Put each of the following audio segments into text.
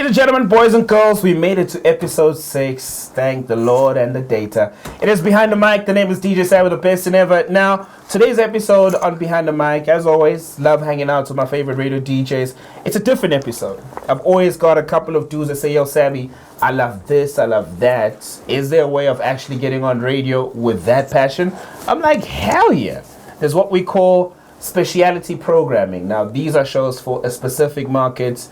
Ladies and gentlemen, boys and girls, we made it to episode 6. Thank the Lord and the data. It is Behind the Mic. The name is DJ Sabby, the best in ever. Now, today's episode on Behind the Mic, as always, love hanging out with my favorite radio DJs. It's a different episode. I've always got a couple of dudes that say, yo, Sabby, I love this, I love that. Is there a way of actually getting on radio with that passion? I'm like, hell yeah. There's what we call speciality programming. Now, these are shows for a specific market,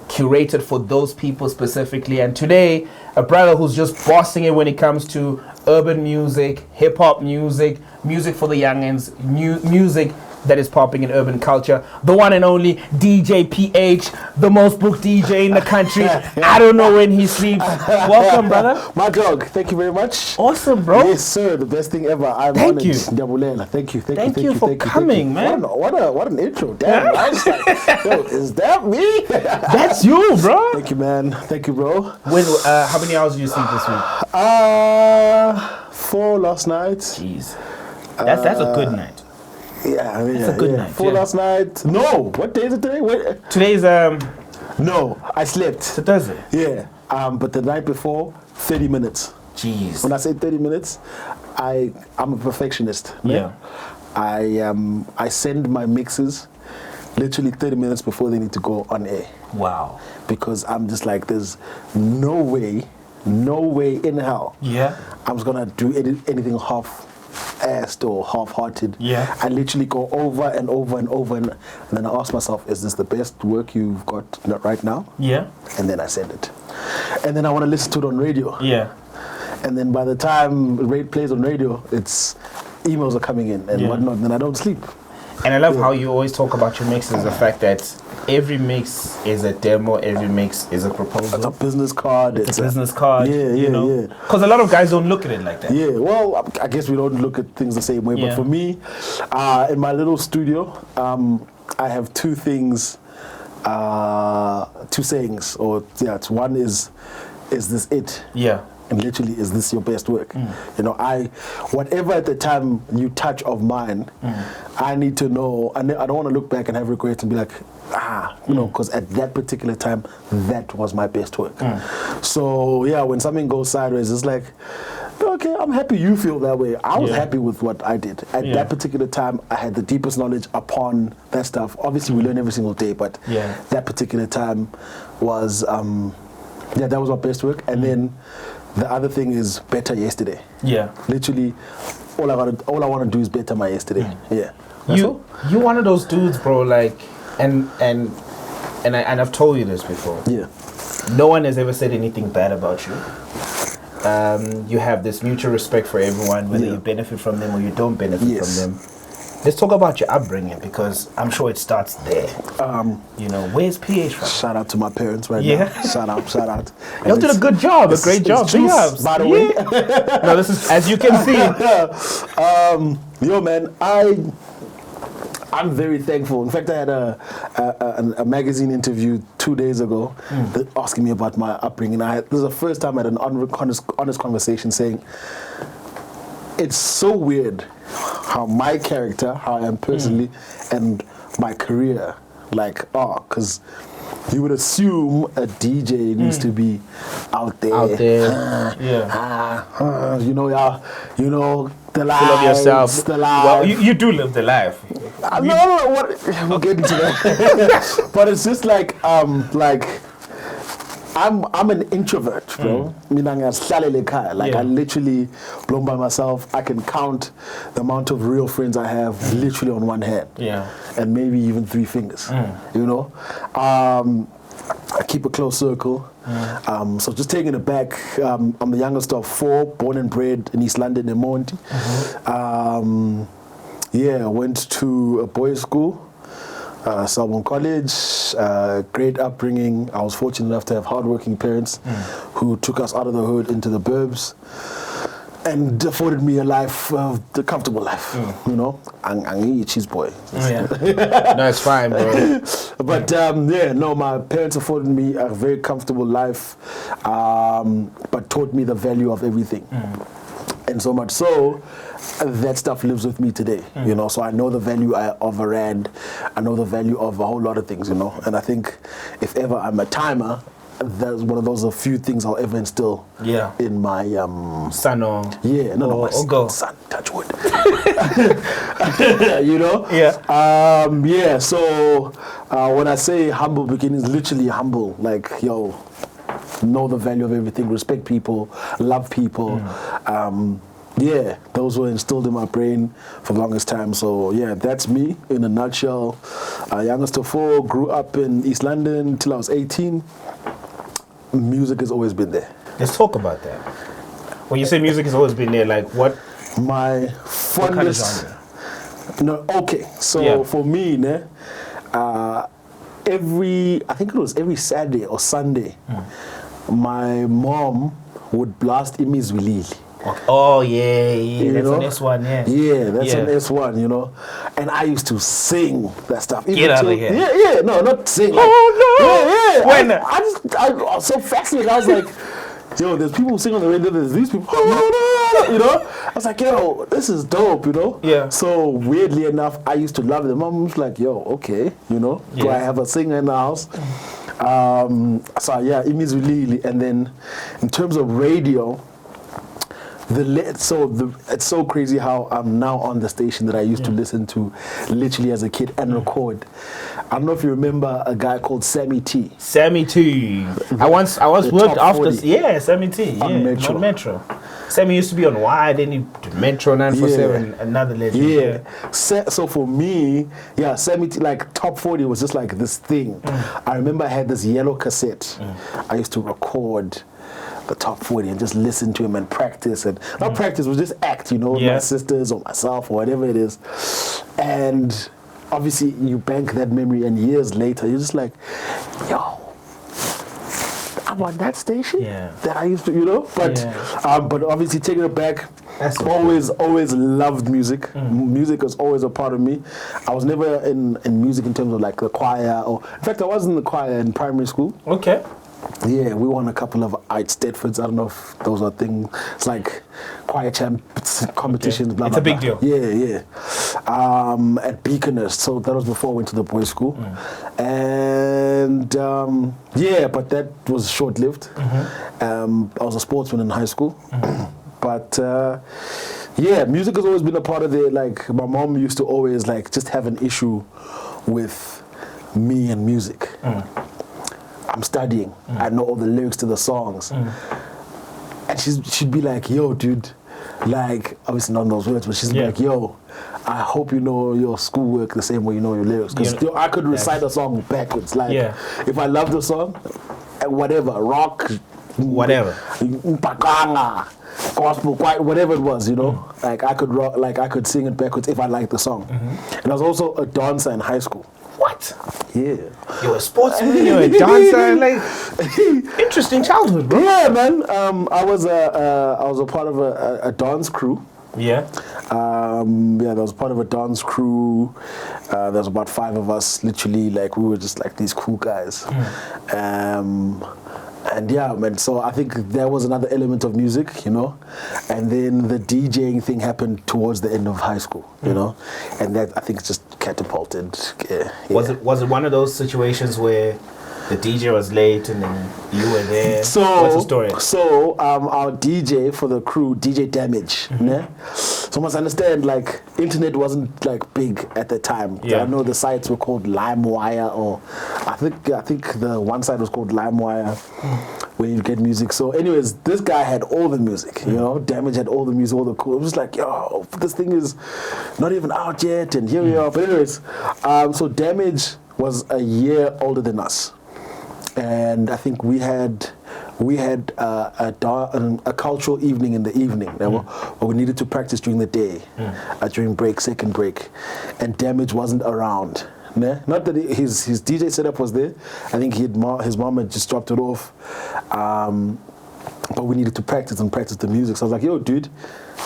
curated for those people specifically. And today, a brother who's just bossing it when it comes to urban music, hip-hop music, music for the youngins, music that is popping in urban culture. The one and only DJ PH, the most booked DJ in the country. I don't know when he sleeps. Welcome, brother. My dog, thank you very much. Awesome, bro. Yes, sir. The best thing ever. Thank you. Thank you. Thank you for coming, man. What an intro. Damn. I was like, yo, is that me? That's you, bro. Thank you, man. Thank you, bro. When? How many hours did you sleep this week? 4 last night. Jeez. That's a good night. Yeah, I mean, it's a good night. 4 last night. No, what day is it today? Today's No, I slept. It's a Thursday. Yeah, but the night before, 30 minutes. Jeez. When I say 30 minutes, I'm a perfectionist. Yeah. I send my mixes literally 30 minutes before they need to go on air. Wow. Because I'm just like, there's no way in hell. Yeah. I'm just gonna do anything half-assed or half-hearted. Yeah. I literally go over and over and over, and then I ask myself, is this the best work you've got right now? Yeah. And then I send it. And then I want to listen to it on radio. Yeah. And then by the time it plays on radio, it's emails are coming in and whatnot, and then I don't sleep. And I love how you always talk about your mixes, the fact that every mix is a demo, every mix is a proposal. It's a business card. It's a business card. Yeah. Because a lot of guys don't look at it like that. Yeah, well, I guess we don't look at things the same way. Yeah. But for me, in my little studio, I have two things, two sayings. One is this it? Yeah. And literally, is this your best work? You know, whatever at the time you touch of mine, I need to know. I don't want to look back and have regrets and be like, you know, because at that particular time, that was my best work. So yeah, when something goes sideways, it's like, okay, I'm happy you feel that way. I was happy with what I did. At that particular time, I had the deepest knowledge upon that stuff. Obviously, we learn every single day, but that particular time was, that was my best work. And then the other thing is better yesterday. Yeah. Literally, all I want to do is better my yesterday. Yeah. You one of those dudes, bro. Like, and I've told you this before. Yeah. No one has ever said anything bad about you. You have this mutual respect for everyone, whether you benefit from them or you don't benefit from them. Let's talk about your upbringing, because I'm sure it starts there. You know, where's PH from? Shout out to my parents right now. Shout out. You did a good job, a great job. Big ups. By the way. No, this is, as you can see. Yo, man, I'm very thankful. In fact, I had a magazine interview 2 days ago asking me about my upbringing. This is the first time I had an honest conversation saying, it's so weird how my character, how I am personally, and my career, because you would assume a DJ needs to be out there. You know, the life. Full of yourself. The life. Well, you do live the life. No, we'll get into that. But it's just I'm an introvert, bro. I literally blown by myself. I can count the amount of real friends I have literally on one hand. Yeah. And maybe even 3 fingers. You know? I keep a close circle. So just taking it back, I'm the youngest of 4, born and bred in East London in Monty. I went to a boys' school. Selborne College, great upbringing. I was fortunate enough to have hardworking parents who took us out of the hood into the burbs and afforded me a life, the comfortable life, you know. I'm a cheese boy. No, it's fine, bro. But my parents afforded me a very comfortable life, but taught me the value of everything. And so much so, that stuff lives with me today, you know. So I know the value of a rand. I know the value of a whole lot of things, you know. And I think if ever I'm a timer, that's one of those a few things I'll ever instill in my son or son, touch wood. You know? So when I say humble beginnings, literally humble, like, yo, know the value of everything, respect people, love people. Those were instilled in my brain for the longest time. So yeah, that's me in a nutshell. Youngest of four, grew up in East London till I was 18. Music has always been there. Let's talk about that. When you say music has always been there, like what? My fondest. What kind of genre? No, okay. So for me, I think it was every Saturday or Sunday, my mom would blast Imi's Wilili. Oh yeah, that's an S1, that's an S1, you know. And I used to sing that stuff. Get out of here. No, not sing. Like, When I was so fascinated. I was like, yo, there's people who sing on the radio. There's these people, you know. I was like, yo, this is dope, you know. Yeah. So weirdly enough, I used to love them. Mom was like, yo, okay, you know. Do I have a singer in the house? Imi's Wilili. And then in terms of radio. It's so crazy how I'm now on the station that I used to listen to literally as a kid and record. I don't know if you remember a guy called Sammy T. Sammy T. I once worked after Sammy T. On Metro. Sammy used to be on Y, then he did Metro 947, another legend. So for me, Sammy T, like Top 40 was just like this thing. I remember I had this yellow cassette. I used to record the Top 40 and just listen to him and practice, and not practice, was just act, you know, with my sisters or myself or whatever it is. And obviously you bank that memory, and years later you're just like, yo, I'm on that station that I used to, you know. But obviously taking it back, always loved music. Music was always a part of me. I was never in music in terms of like the choir, or in fact I was in the choir in primary school. Okay. Yeah, we won a couple of Stedfords. I don't know if those are things. It's like choir champs competitions. Blah, it's blah, a big blah. deal. Yeah. At Beaconhurst. So that was before I went to the boys' school. And but that was short-lived. I was a sportsman in high school. But music has always been a part of it. Like my mom used to always like just have an issue with me and music. I'm studying. I know all the lyrics to the songs. And she'd be like, yo, dude, like, obviously not in those words, but she's like, yo, I hope you know your schoolwork the same way you know your lyrics. Because I could recite a song backwards. Like, if I love the song, whatever, rock, whatever, gospel, whatever it was, you know, like I could rock, like I could sing it backwards if I liked the song. And I was also a dancer in high school. What? Yeah. You're a sportsman, you're a dancer, like interesting childhood, bro. Yeah, man. I was a part of a dance crew. Yeah. There was part of a dance crew. There was about 5 of us, literally, like we were just like these cool guys. And man, so I think there was another element of music, you know, and then the DJing thing happened towards the end of high school, you know, and that I think just catapulted. Was it one of those situations where the DJ was late and then you were there? So, what's the story? So our DJ for the crew, DJ Damage, so must understand, like, internet wasn't like big at the time. I know the sites were called LimeWire, or I think the one site was called LimeWire, where you get music. So anyways, this guy had all the music, you know, Damage had all the music, all the cool. It was like, yo, this thing is not even out yet, and here we are. But anyways, so Damage was a year older than us. And I think we had a cultural evening in the evening where we needed to practice during the day, during second break, and Damage wasn't around. Not that his DJ setup was there. I think his mom had just dropped it off, but we needed to practice the music. So I was like, yo, dude,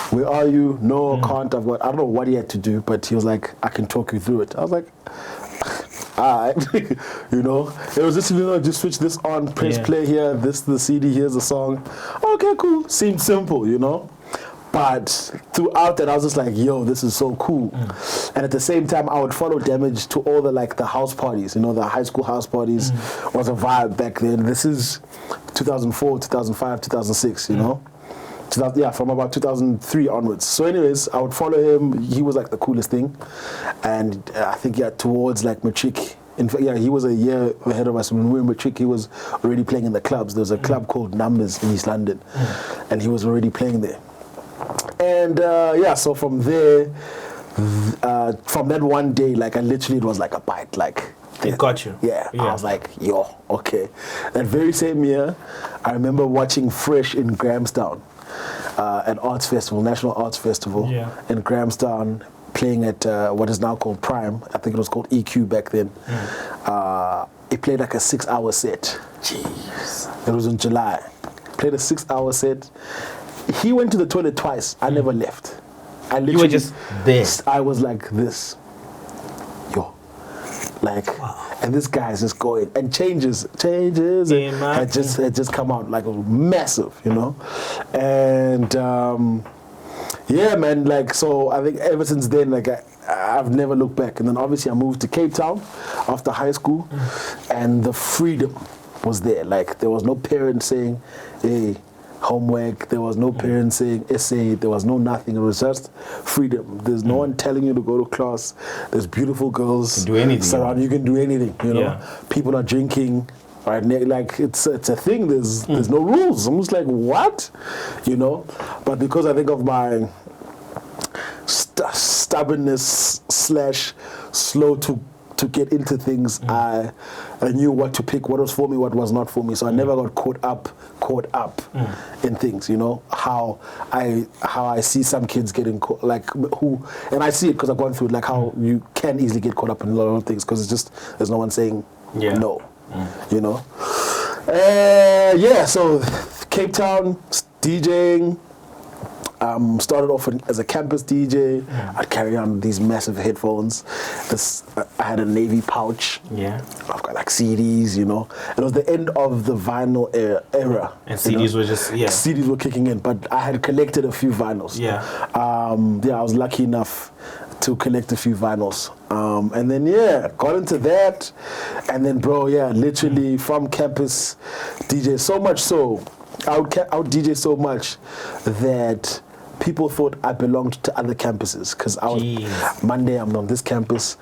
where are you? No, can't. I don't know what he had to do, but he was like, I can talk you through it. I was like, alright, you know, it was just, you know, just switch this on, press play here, this the CD, here's the song. Okay, cool. Seemed simple, you know. But throughout that, I was just like, yo, this is so cool. And at the same time, I would follow Damage to all the house parties, the high school house parties was a vibe back then. This is 2004, 2005, 2006, from about 2003 onwards. So anyways, I would follow him. He was like the coolest thing. And I think, towards like matric, in fact, he was a year ahead of us. When we were in matric, he was already playing in the clubs. There was a club called Numbers in East London. And he was already playing there. And so from there, from that one day, like I literally, it was like a bite, like it got you. Yeah, I was like, yo, okay. That very same year, I remember watching Fresh in Grahamstown, an arts festival, National Arts Festival in Grahamstown, playing at what is now called Prime. I think it was called EQ back then. It played like a 6-hour set. Jeez. It was in July. Played a 6-hour set. He went to the toilet twice. I never left. I literally, you were just there. I was like this. Yo. Like, and this guy's just going and changes. And had just come out like it was massive, And man, like, so I think ever since then, like I've never looked back. And then obviously I moved to Cape Town after high school, and the freedom was there. Like there was no parent saying, hey, homework, there was no parents saying essay, there was no nothing. It was just freedom. There's no one telling you to go to class. There's beautiful girls do anything surround you. Can do anything, People are drinking, right? Like it's a thing. There's no rules. I'm just like, what? But because I think of my stubbornness / slow to get into things, I knew what to pick, what was for me, what was not for me. So I never got caught up in things, how I see some kids getting caught, and I see it because I've gone through it, like how you can easily get caught up in a lot of things because it's just, there's no one saying no, so Cape Town, DJing, started off as a campus DJ. I'd carry on these massive headphones. I had a navy pouch. I've got like CDs, It was the end of the vinyl era. And CDs were just, CDs were kicking in, but I had collected a few vinyls. I was lucky enough to collect a few vinyls. And then, got into that. And then, bro, literally from campus DJ, so much so, I would DJ so much that people thought I belonged to other campuses because Monday I'm on this campus,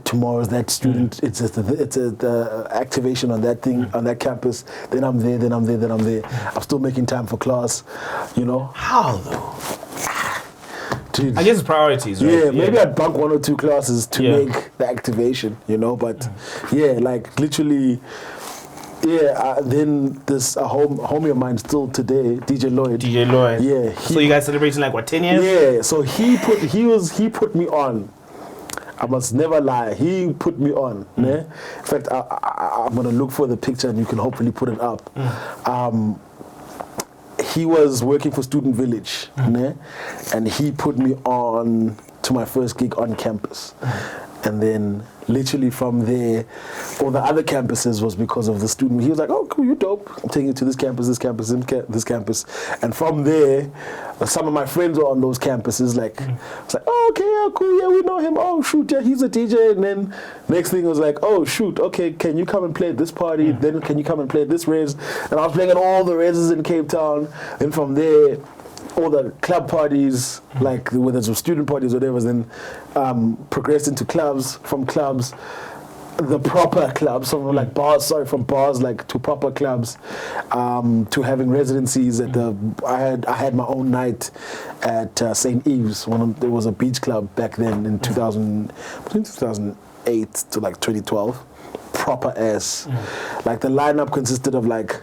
tomorrow's that student, it's the activation on that thing, on that campus, then I'm there, I'm still making time for class, How though? Dude, I guess it's priorities, right? Maybe I'd bunk 1 or 2 classes to make the activation, but like literally. Then this homie of mine still today, DJ Lloyd. Yeah. So you guys celebrating like what, 10 years? Yeah. So he put me on. I must never lie. He put me on. In fact, I'm gonna look for the picture and you can hopefully put it up. He was working for Student Village, and he put me on to my first gig on campus. And then literally from there, all the other campuses was because of the student. He was like, oh, cool, you dope. I'm taking you to this campus, this campus, this campus. And from there, some of my friends were on those campuses. It's like, oh, okay, yeah, cool, yeah, we know him. Oh, shoot, yeah, he's a DJ. And then next thing was like, oh, shoot, okay, can you come and play at this party? Then can you come and play at this res? And I was playing at all the reses in Cape Town. And from there, all the club parties, like whether it's student parties or whatever, then progressed into clubs. From clubs, the proper clubs, from from bars like to proper clubs, to having residencies at I had my own night at St. Eve's. There was a beach club back then in between 2008 to like 2012. Proper ass. Like the lineup consisted of like.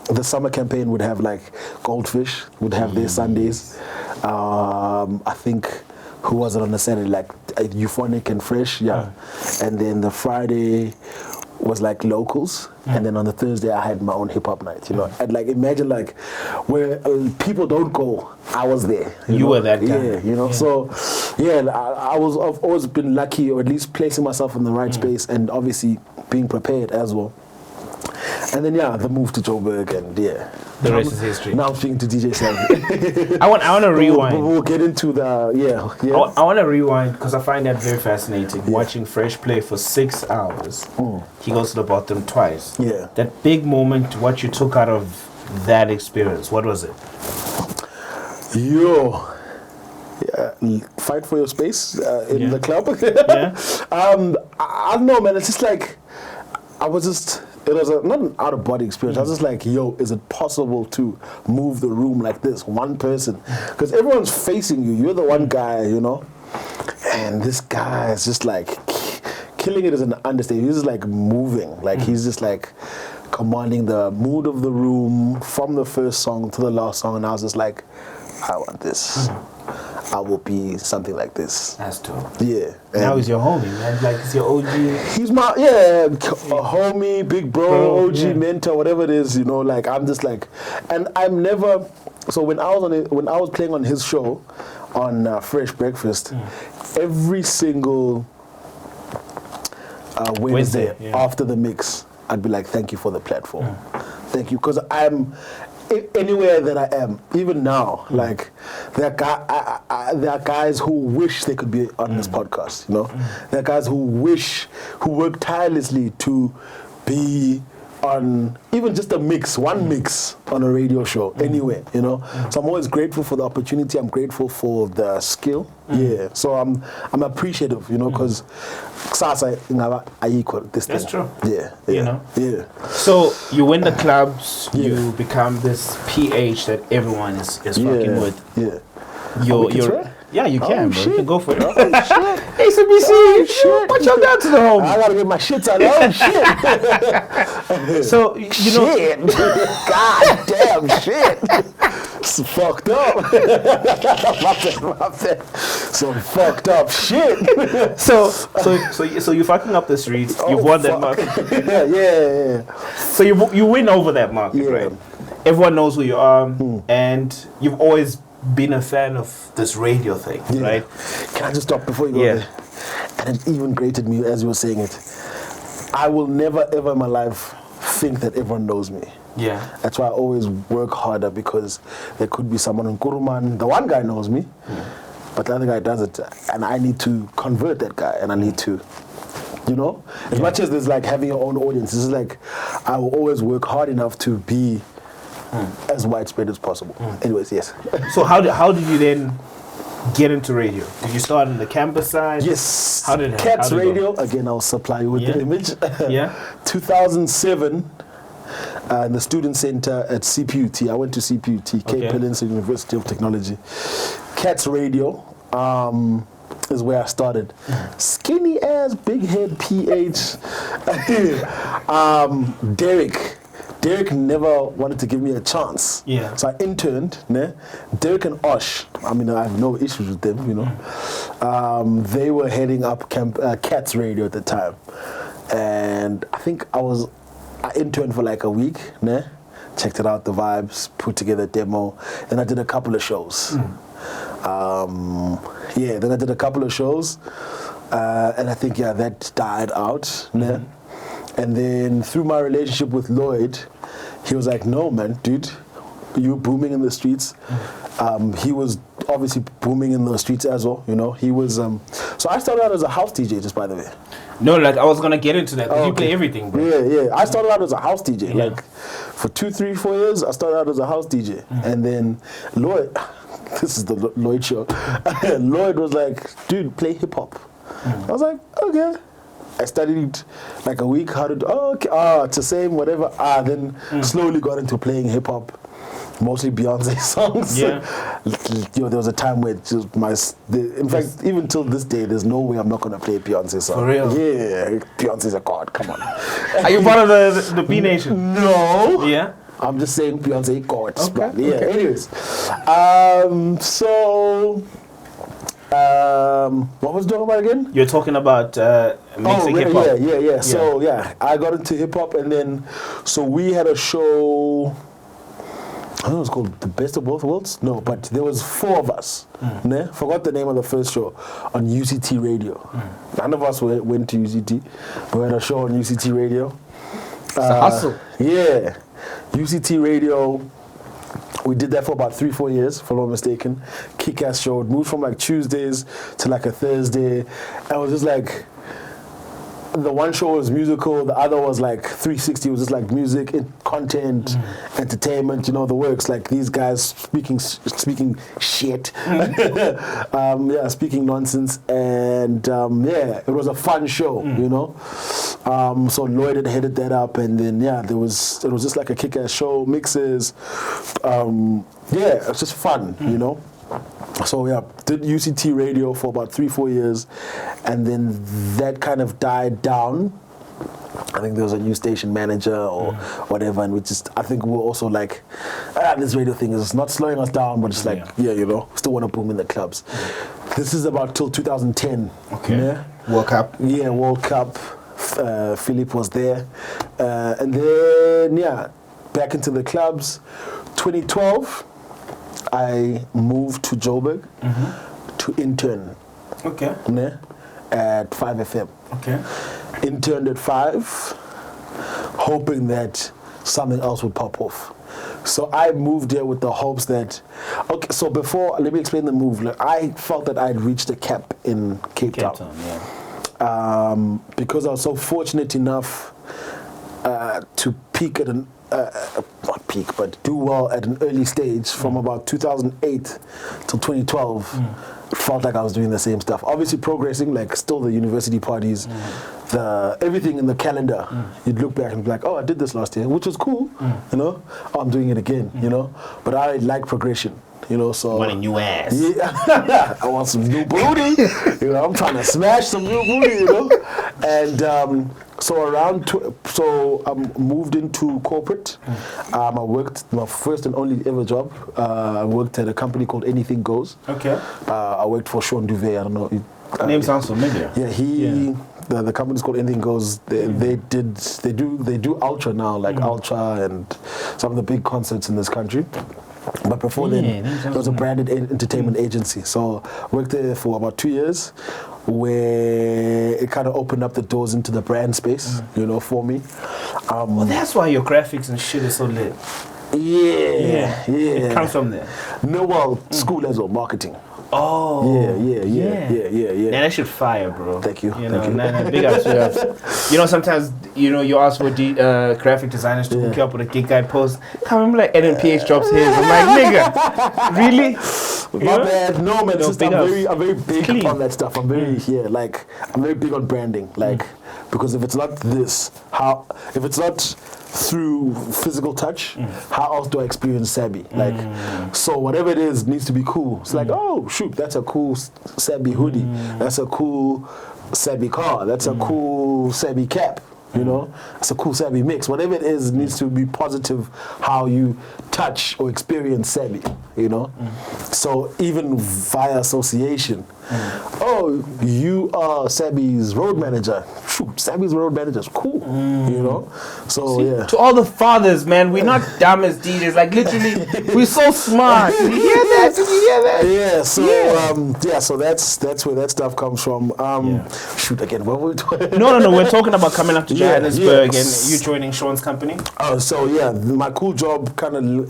The summer campaign would have like Goldfish would have their Sundays. I think who was it on the Saturday, like Euphonic and Fresh, and then the Friday was like locals, and then on the Thursday I had my own hip hop night. And like imagine like where people don't go, I was there. You were that guy. So I've always been lucky, or at least placing myself in the right space, and obviously being prepared as well. And then the move to Joburg, and The rest is history. Now I'm speaking to DJ Sabby. I want to rewind. We'll get into the I want to rewind because I find that very fascinating. Watching Fresh play for 6 hours. He goes to the bottom twice. Yeah. That big moment, what you took out of that experience, what was it? Fight for your space in the club. I don't know, man. It's just like it was not an out of body experience. I was just like, is it possible to move the room like this, one person? Because everyone's facing you. You're the one guy, and this guy is just like killing it as an understatement. He's just like moving, like he's just like commanding the mood of the room from the first song to the last song. And I was just like, I want this. I will be something like this. That's dope. Yeah. Now he's your homie, man. Like, he's your OG. He's my, a homie, big bro, OG mentor, whatever it is, like, I'm just like, and I'm never, so when I was playing on his show, on Fresh Breakfast, every single Wednesday after the mix, I'd be like, thank you for the platform. Thank you, because I'm, anywhere that I am, even now, like there are guys who wish they could be on this podcast. There are guys who work tirelessly to be on even just one mix on a radio show anywhere. So I'm always grateful for the opportunity. I'm grateful for the skill. Yeah. So I'm appreciative. Because I equal this thing. That's true. Yeah. Yeah. So you win the clubs. You become this PH that everyone is fucking with. Yeah. Yeah, you can, bro. Shit. You can go for it. Oh, shit. ACBC, shit. watch out down to the home. I gotta get my shits out. Oh, shit. So, shit. God damn, shit. It's fucked up. My bad. Some fucked up shit. So you're fucking up the streets. You've won that market. Yeah. So you win over that market, right? Everyone knows who you are, and you've always been a fan of this radio thing, right? Can I just stop before you go there? And it even grated me as you were saying it. I will never ever in my life think that everyone knows me. Yeah. That's why I always work harder, because there could be someone in Kuruman, the one guy knows me, but the other guy doesn't, and I need to convert that guy, and I need to, as much as there's like having your own audience, this is like, I will always work hard enough to be as widespread as possible. Anyways, yes. So how did you then get into radio? Did you start on the campus side? Yes. How did it Cats Radio, again, I'll supply you with the image. 2007, in the student center at CPUT. I went to CPUT, Cape Peninsula University of Technology. Cats Radio is where I started. Skinny ass, big head PH. Derek never wanted to give me a chance. Yeah. So I interned. Derek and Osh, I have no issues with them, they were heading up Cats Radio at the time. And I think I interned for like a week. Checked it out, the vibes, put together a demo. Then I did a couple of shows. Then I did a couple of shows. And I think, that died out. And then through my relationship with Lloyd, he was like, no, man, dude, you're booming in the streets. He was obviously booming in the streets as well, He was, so I started out as a house DJ, just by the way. No, like, I was going to get into that, because you play everything, bro. Yeah. I started out as a house DJ. Like, for 2, 3, 4 years, I started out as a house DJ. And then Lloyd, this is the Lloyd show, Lloyd was like, dude, play hip-hop. I was like, okay. I studied like a week how to do, it's the same, whatever. Then slowly got into playing hip hop, mostly Beyonce songs. Yeah. There was a time where in fact, even till this day, there's no way I'm not gonna play a Beyonce song. For real? Yeah, Beyonce's a god. Come on. Are you part of the B Nation? No. Yeah. I'm just saying Beyonce gods. Okay. Yeah. Anyways, what was I talking about again? You're talking about mixing hip hop. Yeah. So I got into hip hop, and then we had a show. I think it was called The Best of Both Worlds. No, but there was 4 of us. Forgot the name of the first show on UCT Radio. None of us went to UCT. We had a show on UCT Radio. It's a hustle. Yeah, UCT Radio. We did that for about 3-4 years, if I'm not mistaken. Kick-ass show. It moved from like Tuesdays to like a Thursday. And it was just like, the one show was musical, the other was like 360, it was just like music, content, entertainment, you know, the works. Like these guys speaking shit, speaking nonsense, and it was a fun show, you know. So Lloyd had headed that up, and then it was just like a kick-ass show, mixes, it was just fun, you know. So did UCT radio for about 3-4 years, and then that kind of died down. I think there was a new station manager or whatever, and I think we were also like, this radio thing is not slowing us down, but it's like, you know, still want to boom in the clubs. This is about till 2010. Okay. Yeah? World Cup. Yeah, World Cup. Philip was there, and then back into the clubs. 2012. I moved to Joburg to intern. Okay. At 5FM. Okay. Interned at 5, hoping that something else would pop off. So I moved there with the hopes that, so before, let me explain the move. Like, I felt that I'd reached a cap in Cape Town. Because I was so fortunate enough to peak at not peak, but do well at an early stage from about 2008 till 2012. It felt like I was doing the same stuff. Obviously progressing, like still the university parties, everything in the calendar. You'd look back and be like, oh, I did this last year, which was cool, you know. Oh, I'm doing it again, you know. But I like progression, you know, so... Want a new ass. Yeah, I want some new booty. You know, I'm trying to smash some new booty, you know. And so I moved into corporate. I worked, my first and only ever job, I worked at a company called Anything Goes. Okay. I worked for Sean Duvet, I don't know. Name sounds familiar. Yeah, the company's called Anything Goes. They do Ultra now, like Ultra and some of the big concerts in this country. But before then, it was a branded entertainment agency. So I worked there for about 2 years, where it kind of opened up the doors into the brand space, you know, for me. Well, that's why your graphics and shit is so lit. Yeah. It comes from there. No, well, school as well, marketing. Oh. Yeah. Man, that shit fire, bro. Thank you. You know, big ups. You know, sometimes, you know, you ask for graphic designers to hook you up with a gig guide post. I remember like NPH drops his. I'm like, nigga, really? My bad. No, man. I'm very big on that stuff. I'm very I'm very big on branding. Like, because if it's not this, if it's not through physical touch, how else do I experience Sabby? Like, so whatever it is needs to be cool. It's like, oh shoot, that's a cool Sabby hoodie. That's a cool Sabby car. That's a cool Sabby cap. You know, it's a cool Sabby mix. Whatever it is, needs to be positive how you touch or experience Sabby, you know. So even via association, oh, you are Sabby's road manager. Shoot, Sabby's road manager is cool, you know. So to all the fathers, man, we're not dumb as DJs. Like literally, we're so smart. Did you hear that? Yeah. So that's where that stuff comes from. Shoot, again, what were we talking? No. We're talking about coming up to Johannesburg and you joining Sean's company. My cool job kind of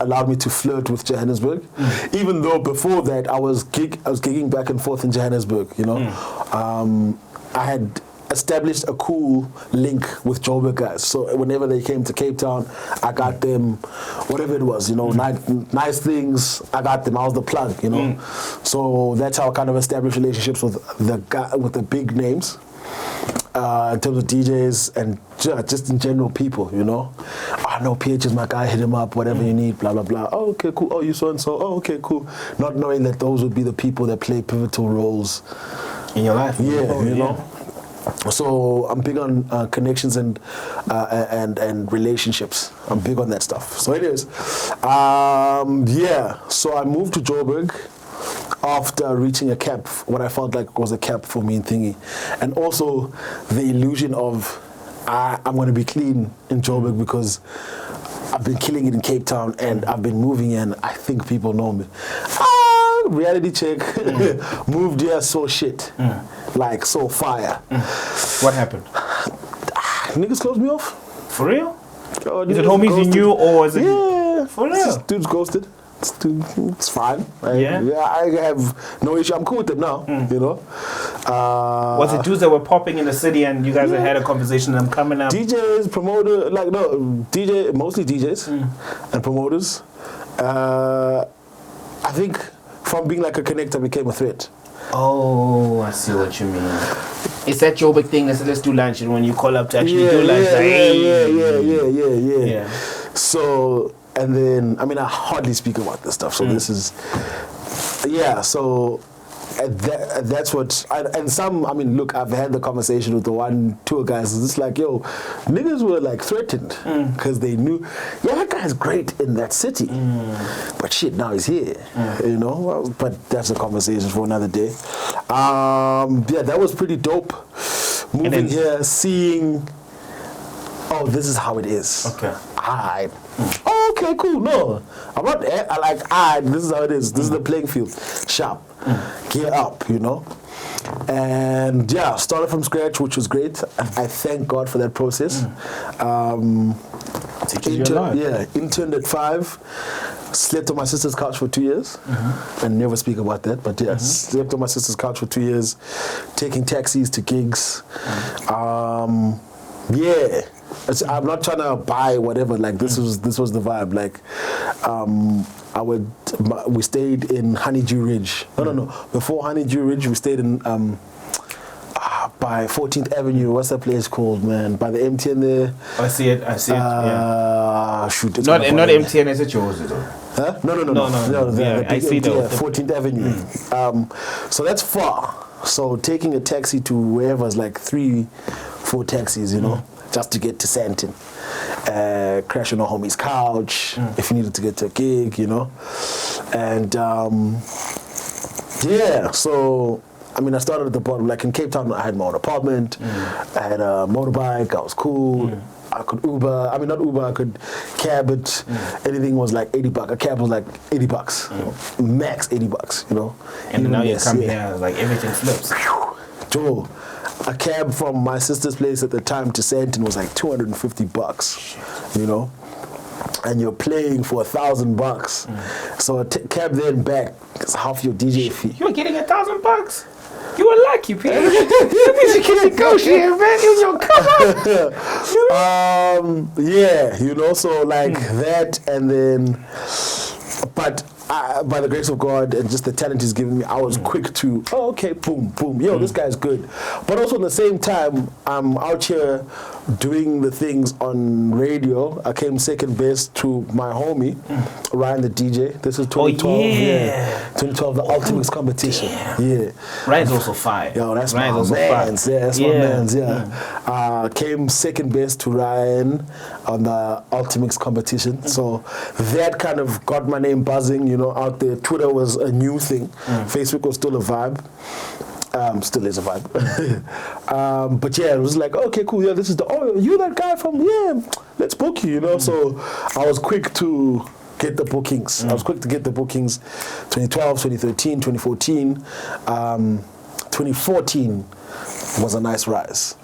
allowed me to flirt with Johannesburg, even though before that I was gigging back and forth in Johannesburg. You know, I had established a cool link with Joburg guys. So whenever they came to Cape Town, I got them whatever it was, you know, nice things. I got them. I was the plug, you know. So that's how I kind of established relationships with the big names. In terms of DJs and just in general people, you know. I know PH is my guy, hit him up, whatever you need, blah, blah, blah. Oh, okay, cool. Oh, you so-and-so. Oh, okay, cool. Not knowing that those would be the people that play pivotal roles in your life. Yeah, you know. So I'm big on connections and relationships. I'm big on that stuff. So it is. So I moved to Joburg after reaching a cap, what I felt like was a cap for me in Thingy. And also the illusion of I'm going to be clean in Joburg because I've been killing it in Cape Town and I've been moving and I think people know me. Reality check. Moved here, so shit. Like, so fire. What happened? Niggas closed me off. For real? Oh, is it homies you knew or is it... Yeah. For real. Dude's ghosted. It's fine. Yeah? I have no issue. I'm cool with them now, you know. Was it dudes that were popping in the city and you guys had a conversation and them coming up? DJs, promoter, mostly DJs and promoters. I think from being like a connector became a threat. Oh, I see what you mean. It's that Joburg thing. Let's do lunch, and when you call up to actually do lunch, yeah. So, and then I hardly speak about this stuff. So this is, So that's what. And some, look, I've had the conversation with the 1 tour guys. It's like, yo, niggas were like threatened because they knew, that guy's great in that city, but shit, now he's here, you know. Well, but that's a conversation for another day. That was pretty dope. Moving here, seeing, this is how it is. Okay. Alright. Okay, cool. No, I'm not. I like. This is how it is. This is the playing field. Sharp. Gear up, you know. And started from scratch, which was great. I thank God for that process. Interned at 5. Slept on my sister's couch for 2 years. And never speak about that, but slept on my sister's couch for 2 years, taking taxis to gigs. I'm not trying to buy whatever. Like this was the vibe. Like, we stayed in Honeydew Ridge. No. Before Honeydew Ridge, we stayed in by 14th Avenue. What's that place called, man? By the MTN there. I see it. Yeah. Shoot. Not MTN. Is it yours? Huh? No. I see that. 14th Avenue. So that's far. So taking a taxi to wherever is like 3-4 taxis, you know. Just to get to Santon, crash on a homie's couch if you needed to get to a gig, you know. And so I started at the bottom. Like in Cape Town, I had my own apartment, I had a motorbike, I was cool. I could Uber, not Uber, I could cab it. Anything was like $80. A cab was like $80, max $80, you know. And now you come here, like everything flips. Joe. A cab from my sister's place at the time to Santon was like $250, you know, and you're playing for $1,000. So a cab there and back is half your DJ fee. You were getting $1,000. You were lucky, Pete. You can negotiate, man. You was your come up. You know, so like that, and then, but. By the grace of God and just the talent he's given me, I was quick to, boom, this guy's good. But also at the same time, I'm out here doing the things on radio. I came second best to my homie, Ryan the DJ. This is 2012. 2012, the Ultimate competition. Yeah. Ryan's also fire. Yo, that's Ryan's my man's. Yeah, that's my man's. Came second best to Ryan on the Ultimate competition. So that kind of got my name buzzing, you know, out there. Twitter was a new thing. Facebook was still a vibe. Still is a vibe. But it was like, okay, cool. Yeah, this is you that guy from, let's book you, you know. So I was quick to get the bookings. 2012, 2013, 2014, 2014 was a nice rise.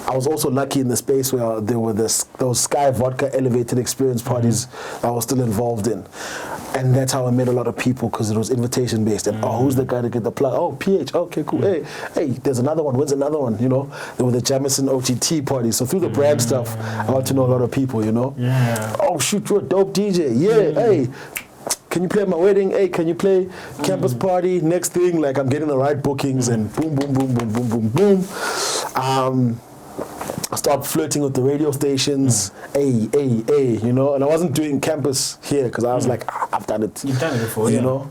I was also lucky in the space where there were those Sky Vodka elevated experience parties I was still involved in. And that's how I met a lot of people, because it was invitation based. And who's the guy to get the plug? Oh, PH. Okay, cool. Hey, there's another one. When's another one? You know, there were the Jamison OTT parties. So through the brand stuff, I got to know a lot of people. You know. Yeah. Oh shoot, you're a dope DJ. Yeah. Hey, can you play at my wedding? Hey, can you play campus party? Next thing, like I'm getting the right bookings, and boom. I started flirting with the radio stations, you know, and I wasn't doing campus here because I was like, I've done it. You've done it before, you know.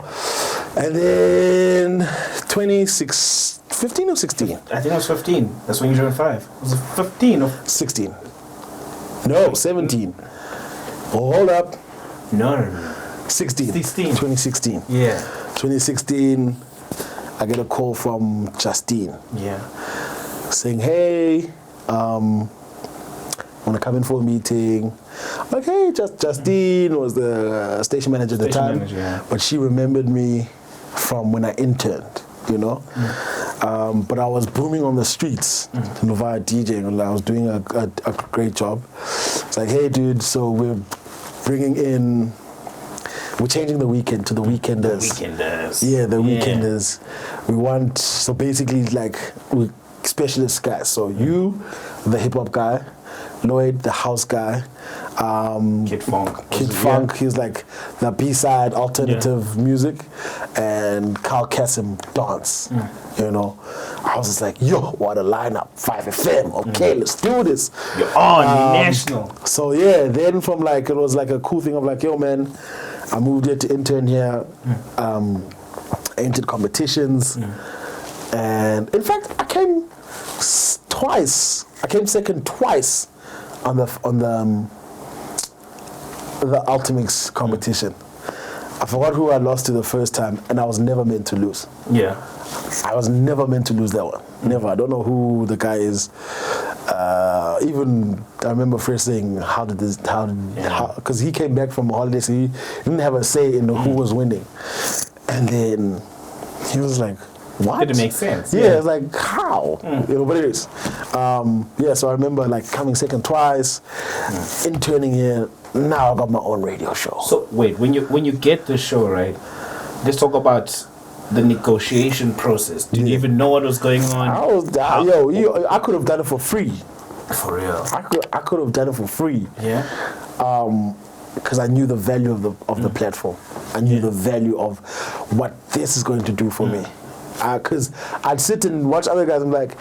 And then 15 or 16? I think it was 15. That's when you joined 5. Was it 15 or 16? No, 17. Oh, hold up. No. 16. 2016. Yeah. 2016, I get a call from Justine. Yeah. Saying, hey, want to come in for a meeting. I'm like, hey, Justine was the station manager at the time, but she remembered me from when I interned, you know. But I was booming on the streets, you know, via DJing, and I was doing a great job. It's like, hey, dude, so we're bringing in we're changing the weekend to the weekenders. Yeah, the weekenders. We want, so basically like we specialist guys. So you, the hip hop guy, Lloyd, the house guy, Kid Funk, he's like the B-side alternative music, and Carl Kassim dance. You know, I was just like, yo, what a lineup, 5FM. Okay, let's do this. You're on national. So yeah, then from like it was like a cool thing of like, yo man, I moved here to intern here. I entered competitions, and in fact I came twice. I came second twice on the Ultimix competition. I forgot who I lost to the first time, and I was never meant to lose. Yeah, I was never meant to lose that one. Never. I don't know who the guy is. Even I remember first saying, because he came back from holiday, so he didn't have a say in who was winning. And then he was like, what? Didn't make sense. Yeah, it's like, how? You know, but it is. So I remember like coming second twice, interning here. Now I got my own radio show. So wait, when you get the show, right? Let's talk about the negotiation process. Did you even know what was going on? I could have done it for free. For real? I could have done it for free. Yeah. Because I knew the value of the platform. I knew the value of what this is going to do for me. Because I'd sit and watch other guys and be like,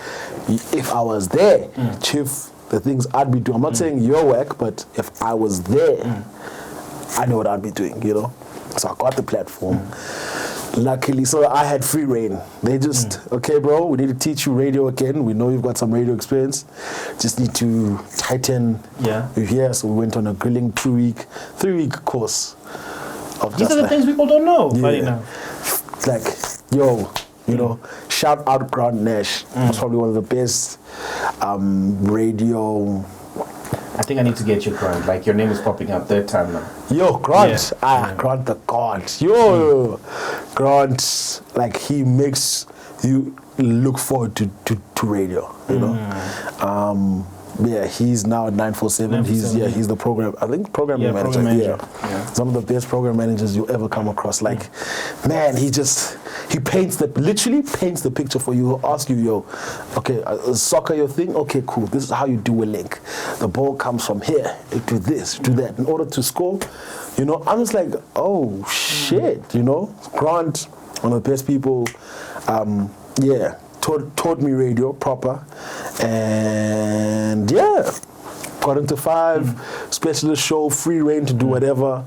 if I was there, Chief, the things I'd be doing. I'm not saying your work, but if I was there, I know what I'd be doing, you know? So I got the platform. Luckily, so I had free reign. They just, okay, bro, we need to teach you radio again. We know you've got some radio experience. Just need to tighten your hair. So we went on a grilling 3-week course. These are the things people don't know, funny enough. Like, yo, you know, shout out Grant Nash. That's probably one of the best radio. I think I need to get you, Grant. Like, your name is popping up third time now. Yo, Grant. Grant the God. Yo, Grant, like, he makes you look forward to radio, you know. He's now at 947. He's the program manager. Yeah. Some of the best program managers you ever come across. Like, man, he literally paints the picture for you. He'll ask you, yo, okay, is soccer your thing? Okay, cool. This is how you do a link. The ball comes from here to this, to that. In order to score, you know, I'm just like, oh shit, you know. Grant, one of the best people, taught me radio proper, and got into 5 specialist show, free reign to do whatever.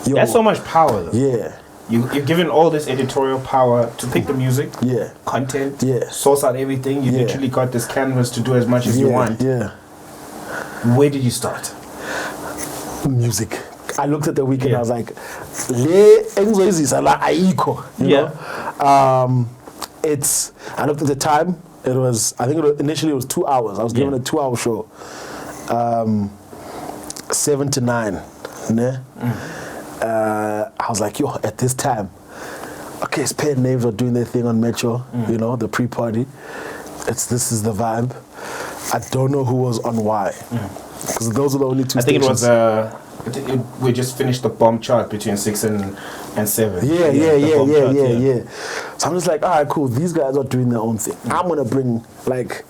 Yo, that's so much power though. Yeah. You're given all this editorial power to pick the music, content, source out everything. You literally got this canvas to do as much as you want. Yeah. Where did you start? Music. I looked at the weekend, I was like, you know? I looked at the time, initially it was 2 hours. I was given a 2-hour show. 7 to 9. I was like, yo, at this time, okay, Spare Names are doing their thing on Metro, you know, the pre-party. This is the vibe. I don't know who was on why. Because those are the only 2 stations. I think we just finished the bomb chart between 6 and 7. Yeah. So I'm just like, all right, cool. These guys are doing their own thing. I'm gonna bring like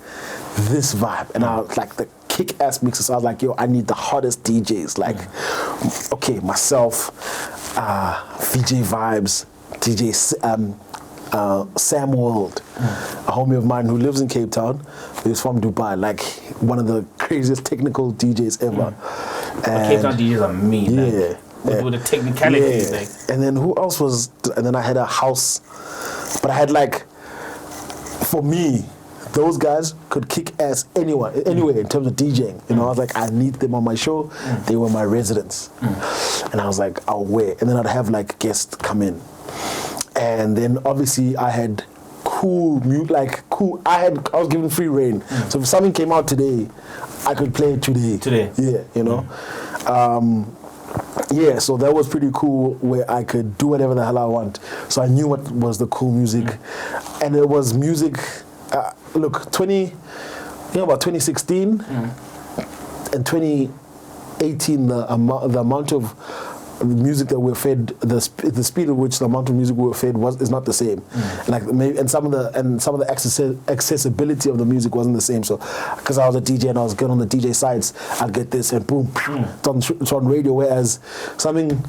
this vibe, and I was like the kick-ass mixes. So I was like, yo, I need the hottest DJs. Like, okay, myself, VJ Vibes, DJ Sam World, a homie of mine who lives in Cape Town. He's from Dubai, like one of the craziest technical DJs ever. And Cape Town DJs are mean. With the technicalities. Yeah. And then who else was? And then I had a house, but I had like, for me, those guys could kick ass anywhere in terms of DJing. You know, I was like, I need them on my show. They were my residents, and I was like, I'll wear. And then I'd have like guests come in, and then obviously I had cool music, I was given free reign. So if something came out today, I could play it today. Yeah, you know. So that was pretty cool, where I could do whatever the hell I want. So I knew what was the cool music, and it was music. About 2016 and 2018, the amount of the music that we're fed, the speed at which the amount of music we were fed is not the same. Like maybe, and some of the accessibility of the music wasn't the same. So, because I was a DJ and I was good on the DJ sites, I'd get this and boom, it's on radio. Whereas something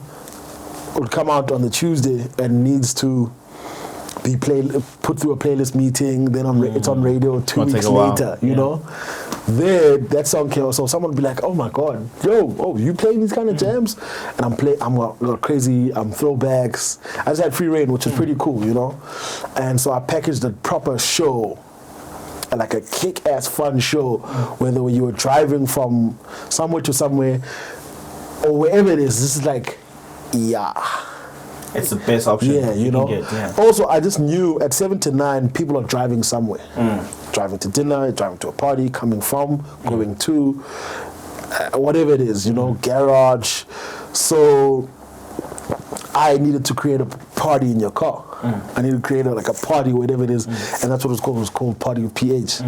would come out on the Tuesday and needs to be put through a playlist meeting, then it's on radio 2 weeks later, you know. There, that song came out, so someone would be like, "Oh my God, you playing these kind of jams?" And I'm crazy, throwbacks. I just had free reign, which is pretty cool, you know. And so I packaged a proper show, like a kick-ass fun show, whether you were driving from somewhere to somewhere or wherever it is. This is like, it's the best option. Yeah, you know. Also, I just knew at 7 to 9, people are driving somewhere. Driving to dinner, driving to a party, coming from, going to, whatever it is, you know, garage. So I needed to create a party in your car. I needed to create a party, whatever it is, and that's what it was called. It was called Party with PH,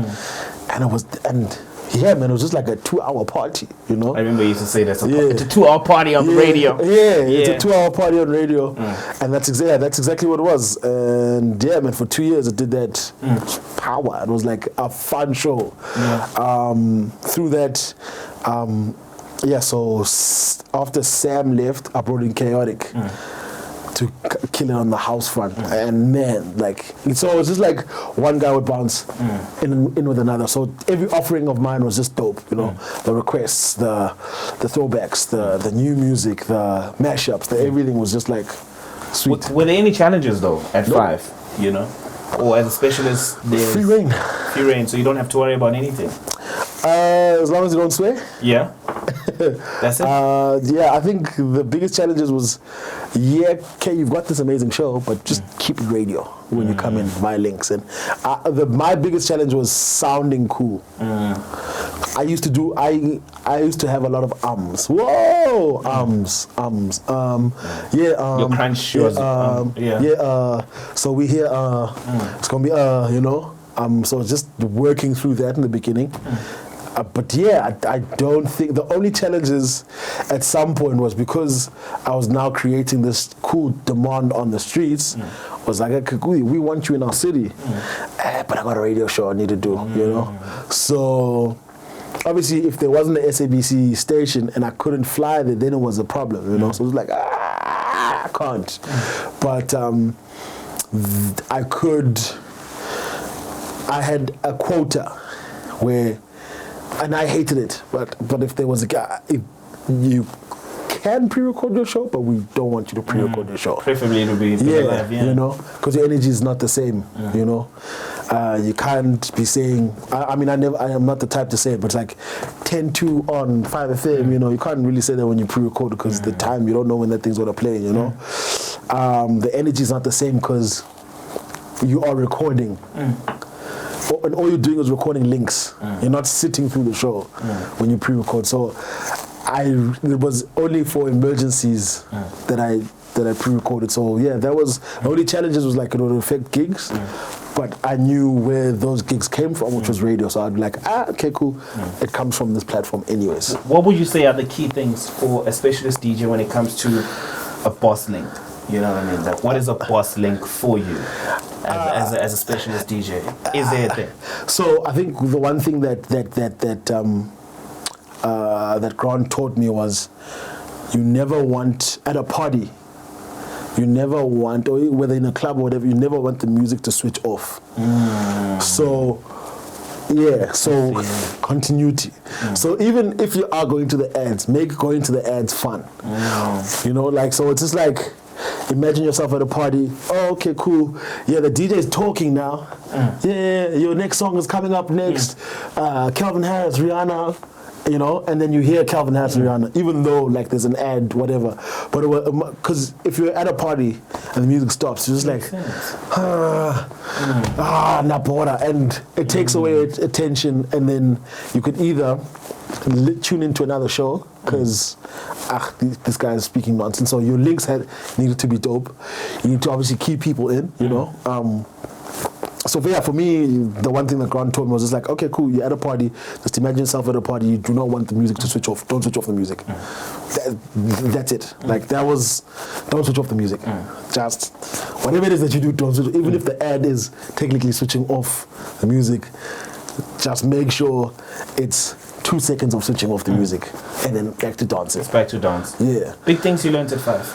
yeah, man, it was just like a 2-hour party, you know. I remember you used to say it's a 2-hour party on the radio. It's a 2-hour party on radio, and that's exactly what it was. And yeah, man, for 2 years it did that. Power. It was like a fun show. Through that, so after Sam left, I brought in Chaotic to kill it on the house front, and man, so it's just like one guy would bounce in with another. So every offering of mine was just dope, you know. The requests, the throwbacks, the new music, the mashups, everything was just like sweet. Were there any challenges though at 5? You know, or as a specialist, there's free reign. Free reign, so you don't have to worry about anything. As long as you don't swear. Yeah. That's it. I think the biggest challenges was, okay, you've got this amazing show, but just keep it radio when you come in via links. And my biggest challenge was sounding cool. I used to have a lot of ums. Whoa, ums. Your crunch shows. So we hear it's gonna be you know. So just working through that in the beginning. But yeah, I don't think the only challenges at some point was because I was now creating this cool demand on the streets. Was like, we want you in our city, but I got a radio show I need to do, you know. So obviously, if there wasn't an SABC station and I couldn't fly there, then it was a problem, you know. So it was like, I can't. But I had a quota where. And I hated it, but if there was a guy, if you can pre-record your show, but we don't want you to pre-record your show. Preferably it'll be live, you know, because your energy is not the same, you know. You can't be saying, I am not the type to say it, but it's like 10-2 on 5FM, you know, you can't really say that when you pre-record because the time, you don't know when that thing's going to play, you know. The energy is not the same because you are recording. And all you're doing is recording links. You're not sitting through the show when you pre-record. So it was only for emergencies that I pre-recorded. So yeah, that was the only challenges was like it would affect gigs, but I knew where those gigs came from, which was radio. So I'd be like, okay, cool. It comes from this platform anyways. What would you say are the key things for a specialist DJ when it comes to a boss link? You know what I mean? Like, what is a boss link for you as a specialist DJ? Is there a thing? So I think the one thing that Grant taught me was, you never want at a party. You never want, or whether in a club or whatever, you never want the music to switch off. So. Yeah, so continuity. So even if you are going to the ads, make going to the ads fun. You know, like, so it's just like, imagine yourself at a party. Oh, okay, cool. Yeah, the DJ is talking now. Yeah, your next song is coming up next. Calvin Harris, Rihanna. You know, and then you hear Calvin Harris and Rihanna, even though like there's an ad, whatever. But because if you're at a party and the music stops, you're just like, Napora, and it takes away attention, and then you could either tune into another show because this guy is speaking nonsense. So your links needed to be dope. You need to obviously keep people in, you know. So yeah, for me, the one thing that Grant told me was just like, okay, cool, you're at a party, just imagine yourself at a party, you do not want the music to switch off, don't switch off the music. That's it. Like that was, don't switch off the music. Just, whatever it is that you do, don't switch, even if the ad is technically switching off the music, just make sure it's 2 seconds of switching off the music and then back to dancing. It's back to dance. Yeah. Big things you learned at 5.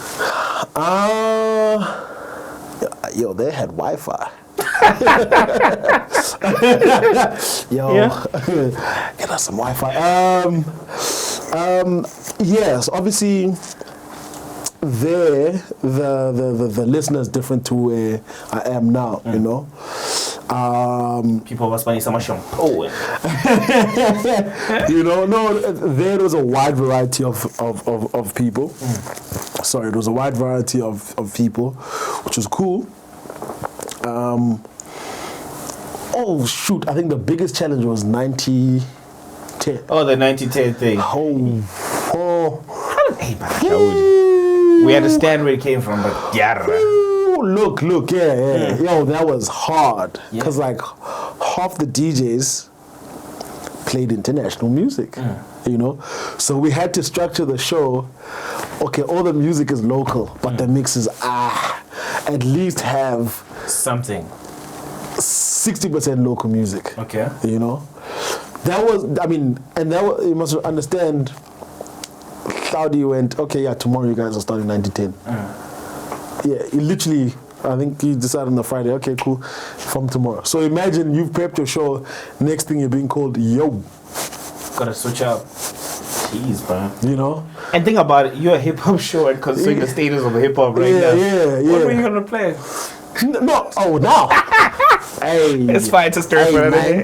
Yo, they had Wi-Fi. Yo, get us some Wi-Fi. Yes, obviously, the listener is different to where I am now. You know. People were spending so much on poem. You know, no, there was a wide variety of people. Sorry, there was a wide variety of people, which was cool. Oh shoot, I think the biggest challenge was 90-10. Oh, the 90-10 thing. We understand where it came from, but yeah. Look, yeah. Yo, that was hard. Because like half the DJs played international music, you know? So we had to structure the show, okay, all the music is local, but the mixes, at least have something. 60% local music. Okay. You know? That was, I mean, and that was, you must understand, Saudi went, okay, yeah, tomorrow you guys are starting 90-10. Yeah, you literally, I think you decided on the Friday, okay, cool, from tomorrow. So imagine you've prepped your show, next thing you're being called, yo. Gotta switch up. Jeez, bro. You know? And think about it, you're a hip-hop show and considering the status of hip-hop right now. Yeah. What were you gonna play? No, now. Hey. It's fine to stir for another day.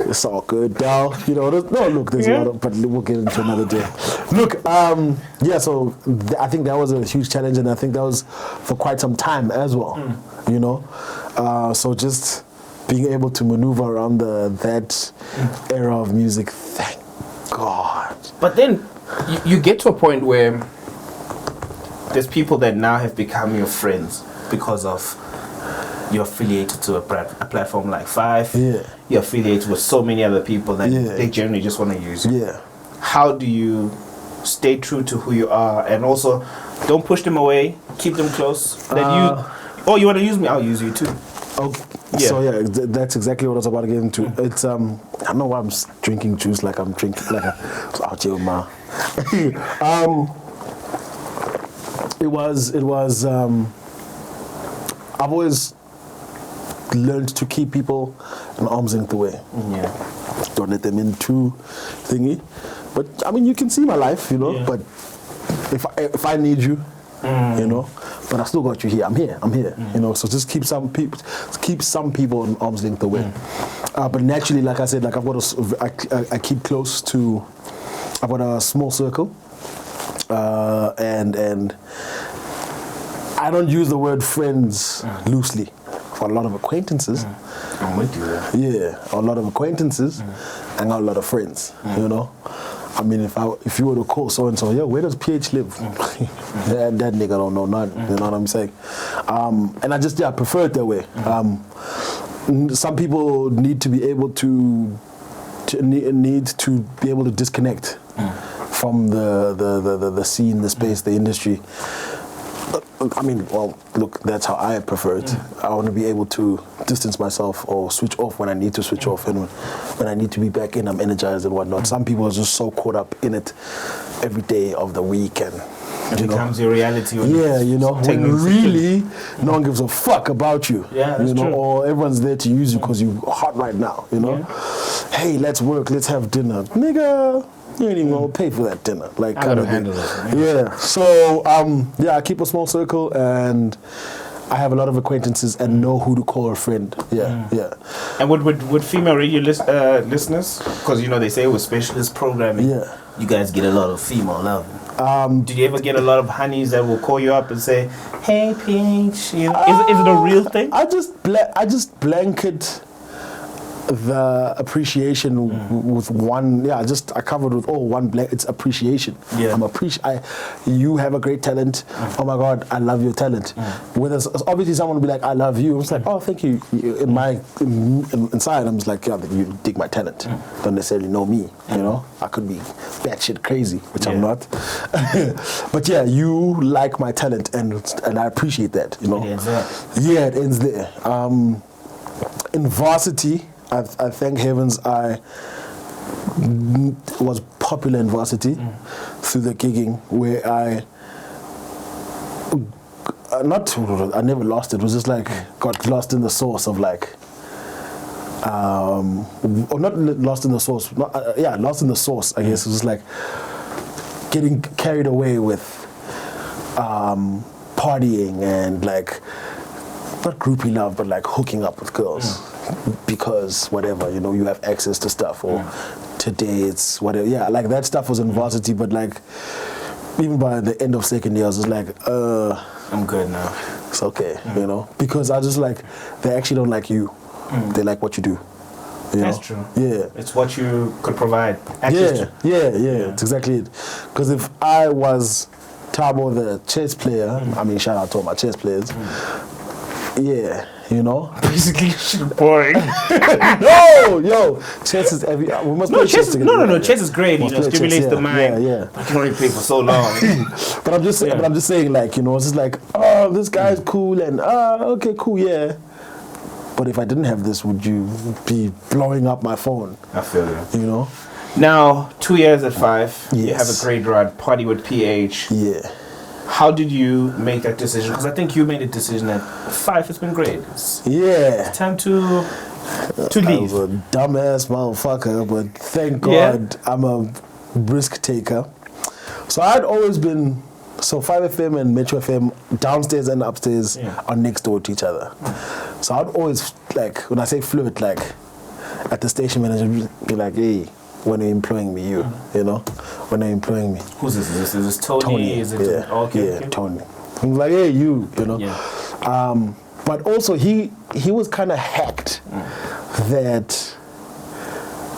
It's all good, though. You know, there's a lot of, but we'll get into another day. Look, so I think that was a huge challenge, and I think that was for quite some time as well. You know, so just being able to maneuver around that era of music, thank God. But then you get to a point where there's people that now have become your friends because of you're affiliated to a platform like 5. Yeah. You're affiliated with so many other people that they generally just want to use you. Yeah. How do you stay true to who you are and also don't push them away, keep them close? You want to use me, I'll use you too. Okay. Yeah. So that's exactly what I was about to get into. It's I don't know why I'm drinking juice like I'm drinking like out here, ma. It was I've always learned to keep people an arm's length away. Yeah. Don't let them in too thingy. But I mean, you can see my life, you know. Yeah. But if I need you, you know. But I still got you here. I'm here. You know. So just keep some people an arm's length away. But naturally, like I said, like I keep close to. I've got a small circle, and I don't use the word friends loosely. For a lot of acquaintances. I'm with you there. Yeah, a lot of acquaintances and a lot of friends, you know. I mean, if you were to call so-and-so, yo, where does PH live? that nigga don't know nothing, you know what I'm saying? And I prefer it that way. Some people need to be able to be able to disconnect from the scene, the space, the industry. I mean, well, look, that's how I prefer it. I want to be able to distance myself or switch off when I need to switch off, and when I need to be back in, I'm energized and whatnot. Some people are just so caught up in it every day of the week, and it becomes your reality. You know, when really no one gives a fuck about you. Yeah, that's true. Or everyone's there to use you because you're hot right now. You know, hey, let's work, let's have dinner, nigga. You ain't even gonna pay for that dinner. Like, I gotta handle it. Yeah. So, I keep a small circle, and I have a lot of acquaintances and know who to call a friend. Yeah. And would female radio listeners, because you know they say with specialist programming, you guys get a lot of female love. Did you ever get a lot of honeys that will call you up and say, "Hey, Peach," you know, is it a real thing? I just blanket the appreciation with one, I covered with one black. It's appreciation. Yeah. You have a great talent. Oh my God, I love your talent. Whether obviously someone will be like, I love you. It's like, oh, thank you. Inside, I'm just like, yeah, you dig my talent. Don't necessarily know me. You know, I could be batshit crazy, which I'm not. But yeah, you like my talent, and I appreciate that. You know. It ends there. In varsity, I thank heavens I was popular in varsity through the gigging, where I never lost it. It was just like got lost in the sauce of like, or not lost in the sauce. Lost in the sauce. I guess it was like getting carried away with partying and like not groupie love, but like hooking up with girls. Because whatever, you know, you have access to stuff, or today it's whatever. Yeah, like that stuff was in varsity, but like even by the end of second year, I was just like, I'm good now. It's okay, you know, because I just like, they actually don't like you. They like what you do. That's true. Yeah. It's what you could provide access to. Yeah. It's exactly it. Because if I was Tabo, the chess player, I mean, shout out to all my chess players. Yeah, you know. Basically, boring. No, chess is we must play chess together. No. Chess is great. You know, stimulates the mind. Yeah. I can only play for so long. But I'm just saying, like, you know, it's just like, oh, this guy's cool, and okay, cool, yeah. But if I didn't have this, would you be blowing up my phone? I feel you. You know. Now, 2 years at 5. Yes. You have a great run. Party with PH. Yeah. How did you make that decision? Because I think you made a decision at 5. It's been great. It's time to leave. I was a dumbass motherfucker, but thank God I'm a risk taker. So I'd always been, 5FM and Metro FM, downstairs and upstairs are next door to each other. So I'd always, like, when I say flirt, like, at the station manager, be like, hey, when are you employing me, you know? When are you employing me? Who's this? Is this Tony? Is it okay. Tony. I'm like, hey, you know? Yeah. But also, he was kind of hacked that,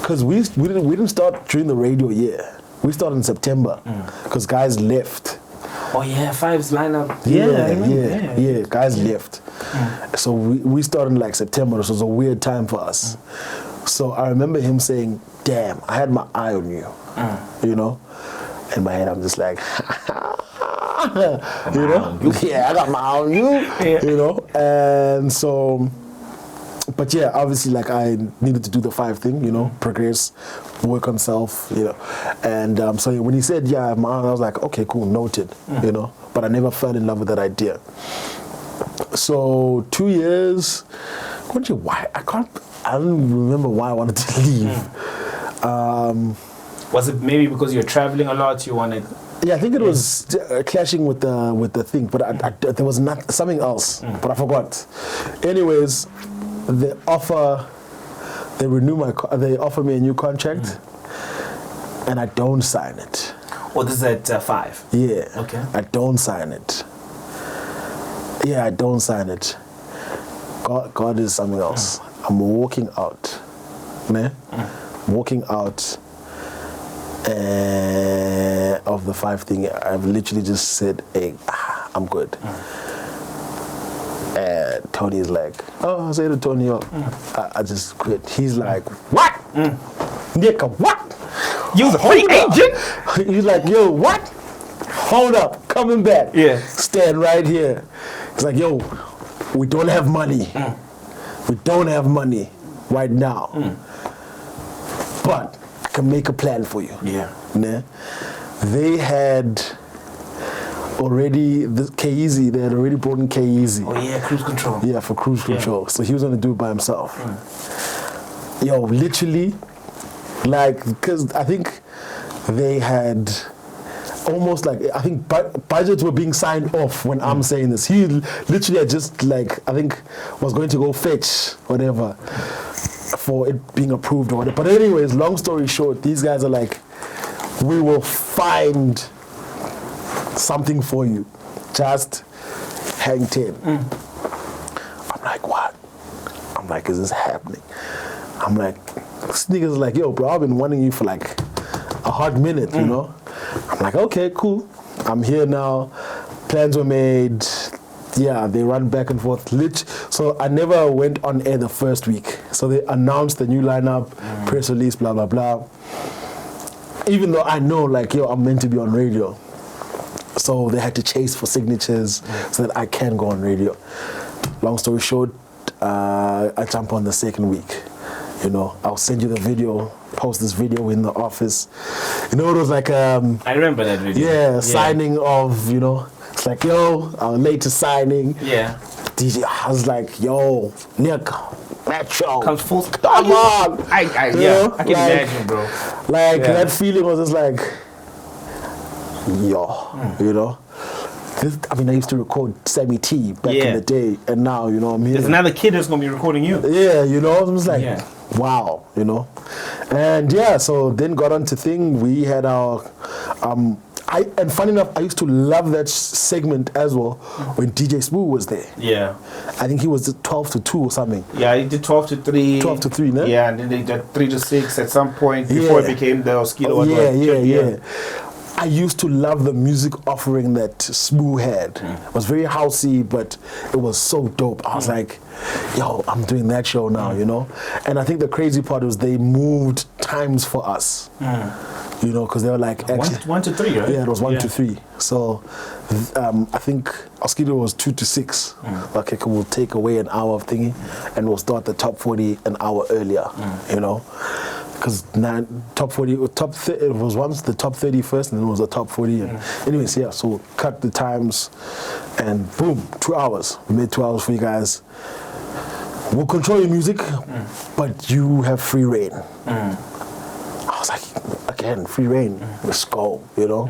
because we didn't start during the radio year. We started in September, because guys left. Oh yeah, 5's lineup. Yeah, guys left. So we started in like September, so it was a weird time for us. So I remember him saying, damn, I had my eye on you, you know? In my head, I'm just like, you know? Yeah, I got my eye on you, you know? And so, but yeah, obviously, like, I needed to do the 5 thing, you know, progress, work on self, you know? And so when he said, yeah, I have my eye on, I was like, okay, cool, noted, you know? But I never fell in love with that idea. So 2 years, why? I don't remember why I wanted to leave. Was it maybe because you're traveling a lot? You wanted? Yeah, I think it was clashing with the thing, but there was something else, but I forgot. Anyways, they offer me a new contract, and I don't sign it. Oh, this is at 5? Yeah. Okay. I don't sign it. Yeah, I don't sign it. God is something else. I'm walking out, man. Walking out of the 5 thing. I've literally just said, hey, I'm good. And Tony's like, oh, I say to Tony, I just quit. He's like, what? Nigga, what? You the free agent? He's like, yo, what? Hold up, coming back. Yeah. Stand right here. He's like, yo, we don't have money. We don't have money right now. But I can make a plan for you. Yeah. They had already, K-Easy, they had already brought in K-Easy. Oh yeah, cruise control. Yeah, for cruise control. So he was going to do it by himself. Yo, literally, like, because I think they had almost like, I think budgets were being signed off when I'm saying this. He literally had just like, I think was going to go fetch whatever for it being approved or whatever. But anyways, long story short, these guys are like, we will find something for you. Just hang 10. I'm like, what? I'm like, is this happening? I'm I'm like, this nigga's like, yo, bro, I've been wanting you for like a hot minute, you know? I'm like, okay, cool. I'm here now. Plans were made. Yeah, they run back and forth. So I never went on air the first week. So they announced the new lineup, press release, blah, blah, blah. Even though I know, like, yo, I'm meant to be on radio. So they had to chase for signatures so that I can go on radio. Long story short, I jump on the second week. You know, I'll send you the video, post this video in the office. You know, it was like I remember that video. Yeah, signing of, you know, it's like, yo, our latest signing. Yeah. DJ, I was like, yo, Nick, Metro. Comes full. Come on. I can imagine, bro. Like, that feeling was just like, yo, you know. I mean, I used to record Sammy T back in the day, and now, you know, I'm here. There's another kid that's going to be recording you. Yeah, you know, I was like, wow, you know. And yeah, so then got on to thing. We had our, and funny enough, I used to love that segment as well when DJ Smooth was there. Yeah. I think he was 12 to 2 or something. Yeah, he did 12 to 3. 12 to 3, no? Yeah, and then they did 3 to 6 at some point before it became the Mosquito. Yeah. I used to love the music offering that Smooth had. It was very housey, but it was so dope. I was like, yo, I'm doing that show now, you know? And I think the crazy part was they moved times for us. You know, because they were like... actually, 1 to 3, right? Yeah, it was 1 to 3. So I think Mosquito was 2 to 6. Okay, we'll take away an hour of thingy and we'll start the top 40 an hour earlier, you know? Because top 40, it was once the top 30 first, and then it was the top 40. And anyways, yeah, so cut the times, and boom, 2 hours. We made 2 hours for you guys. We'll control your music, but you have free reign. I was like, again, free reign. Let's go, you know?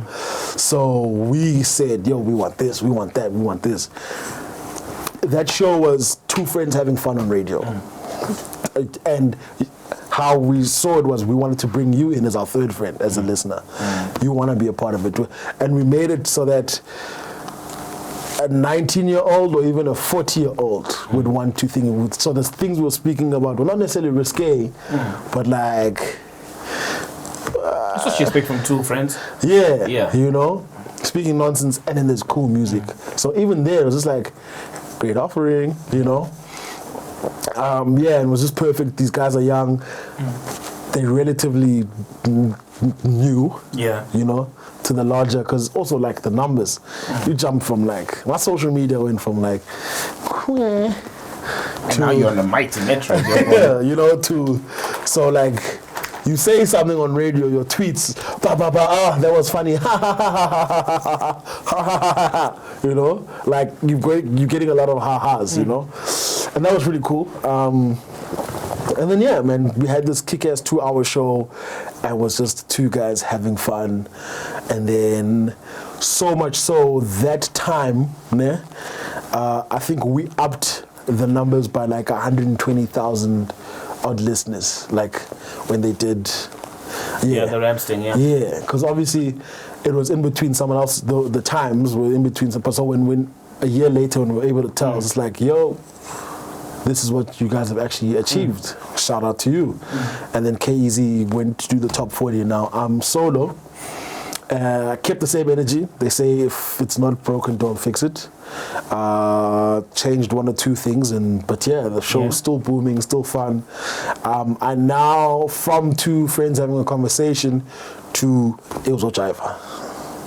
So we said, yo, we want this, we want that, we want this. That show was two friends having fun on radio. And how we saw it was we wanted to bring you in as our third friend, as a listener. You want to be a part of it. And we made it so that a 19-year-old or even a 40-year-old would want to think. So the things we were speaking about were not necessarily risque, but like... That's what you expect from two friends. Yeah, you know? Speaking nonsense, and then there's cool music. So even there, it was just like, great offering, you know? And it was just perfect. These guys are young. They're relatively new, you know, to the larger, because also like the numbers. You jump from like, my social media went from like, and now you're on the mighty metro. You know, so like, you say something on radio, your tweets, that was funny, you know, like you're getting a lot of ha-has, you know, and that was really cool. And then yeah, man, we had this kick-ass 2-hour show, and it was just two guys having fun, and then so much so that time, I think we upped the numbers by like 120,000 odd listeners, like when they did the Rams thing, because obviously it was in between someone else, the times were in between some, so when a year later when we were able to tell, it's like, yo, this is what you guys have actually achieved, shout out to you. And then K-Easy went to do the top 40, and now I'm solo. Kept the same energy. They say if it's not broken, don't fix it. Changed one or two things, but yeah, the show is still booming, still fun. And now from two friends having a conversation to it was Ochaiva.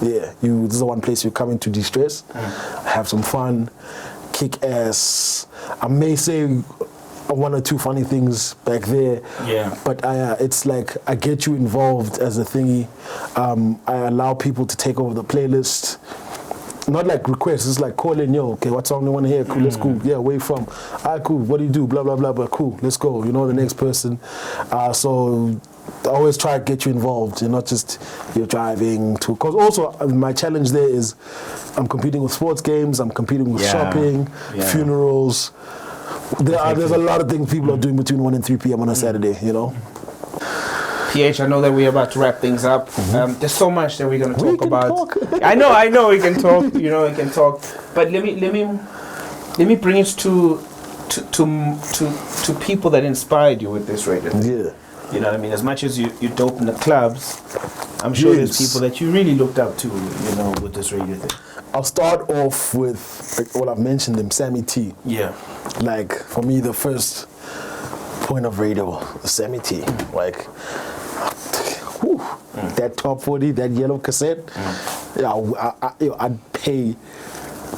Yeah, this is the one place you come in to de-stress, have some fun, kick ass. I may say one or two funny things back there, but it's like I get you involved as a thingy. I allow people to take over the playlist, not like requests, it's like call in, yo, okay, what song do you want to hear? Cool, let's go. Yeah, where you from? Cool, what do you do? Blah blah blah, but cool, let's go, you know, the next person. So I always try to get you involved. You're not just you're driving to, because also my challenge there is I'm competing with sports games, I'm competing with shopping, funerals. There's a lot of things people are doing between 1 and 3 p.m. on a Saturday, you know. PH, I know that we're about to wrap things up. There's so much that we're going to talk about. I know we can talk, you know, we can talk. But let me bring it to to people that inspired you with this radio. Yeah. You know what I mean? As much as you're dope in the clubs, I'm sure there's people that you really looked up to, you know, with this radio thing. I'll start off with, like, well, I've mentioned them, Sammy T. Yeah. Like, for me, the first point of radio, Sammy T. Like, whew, that top 40, that yellow cassette, yeah, I'd pay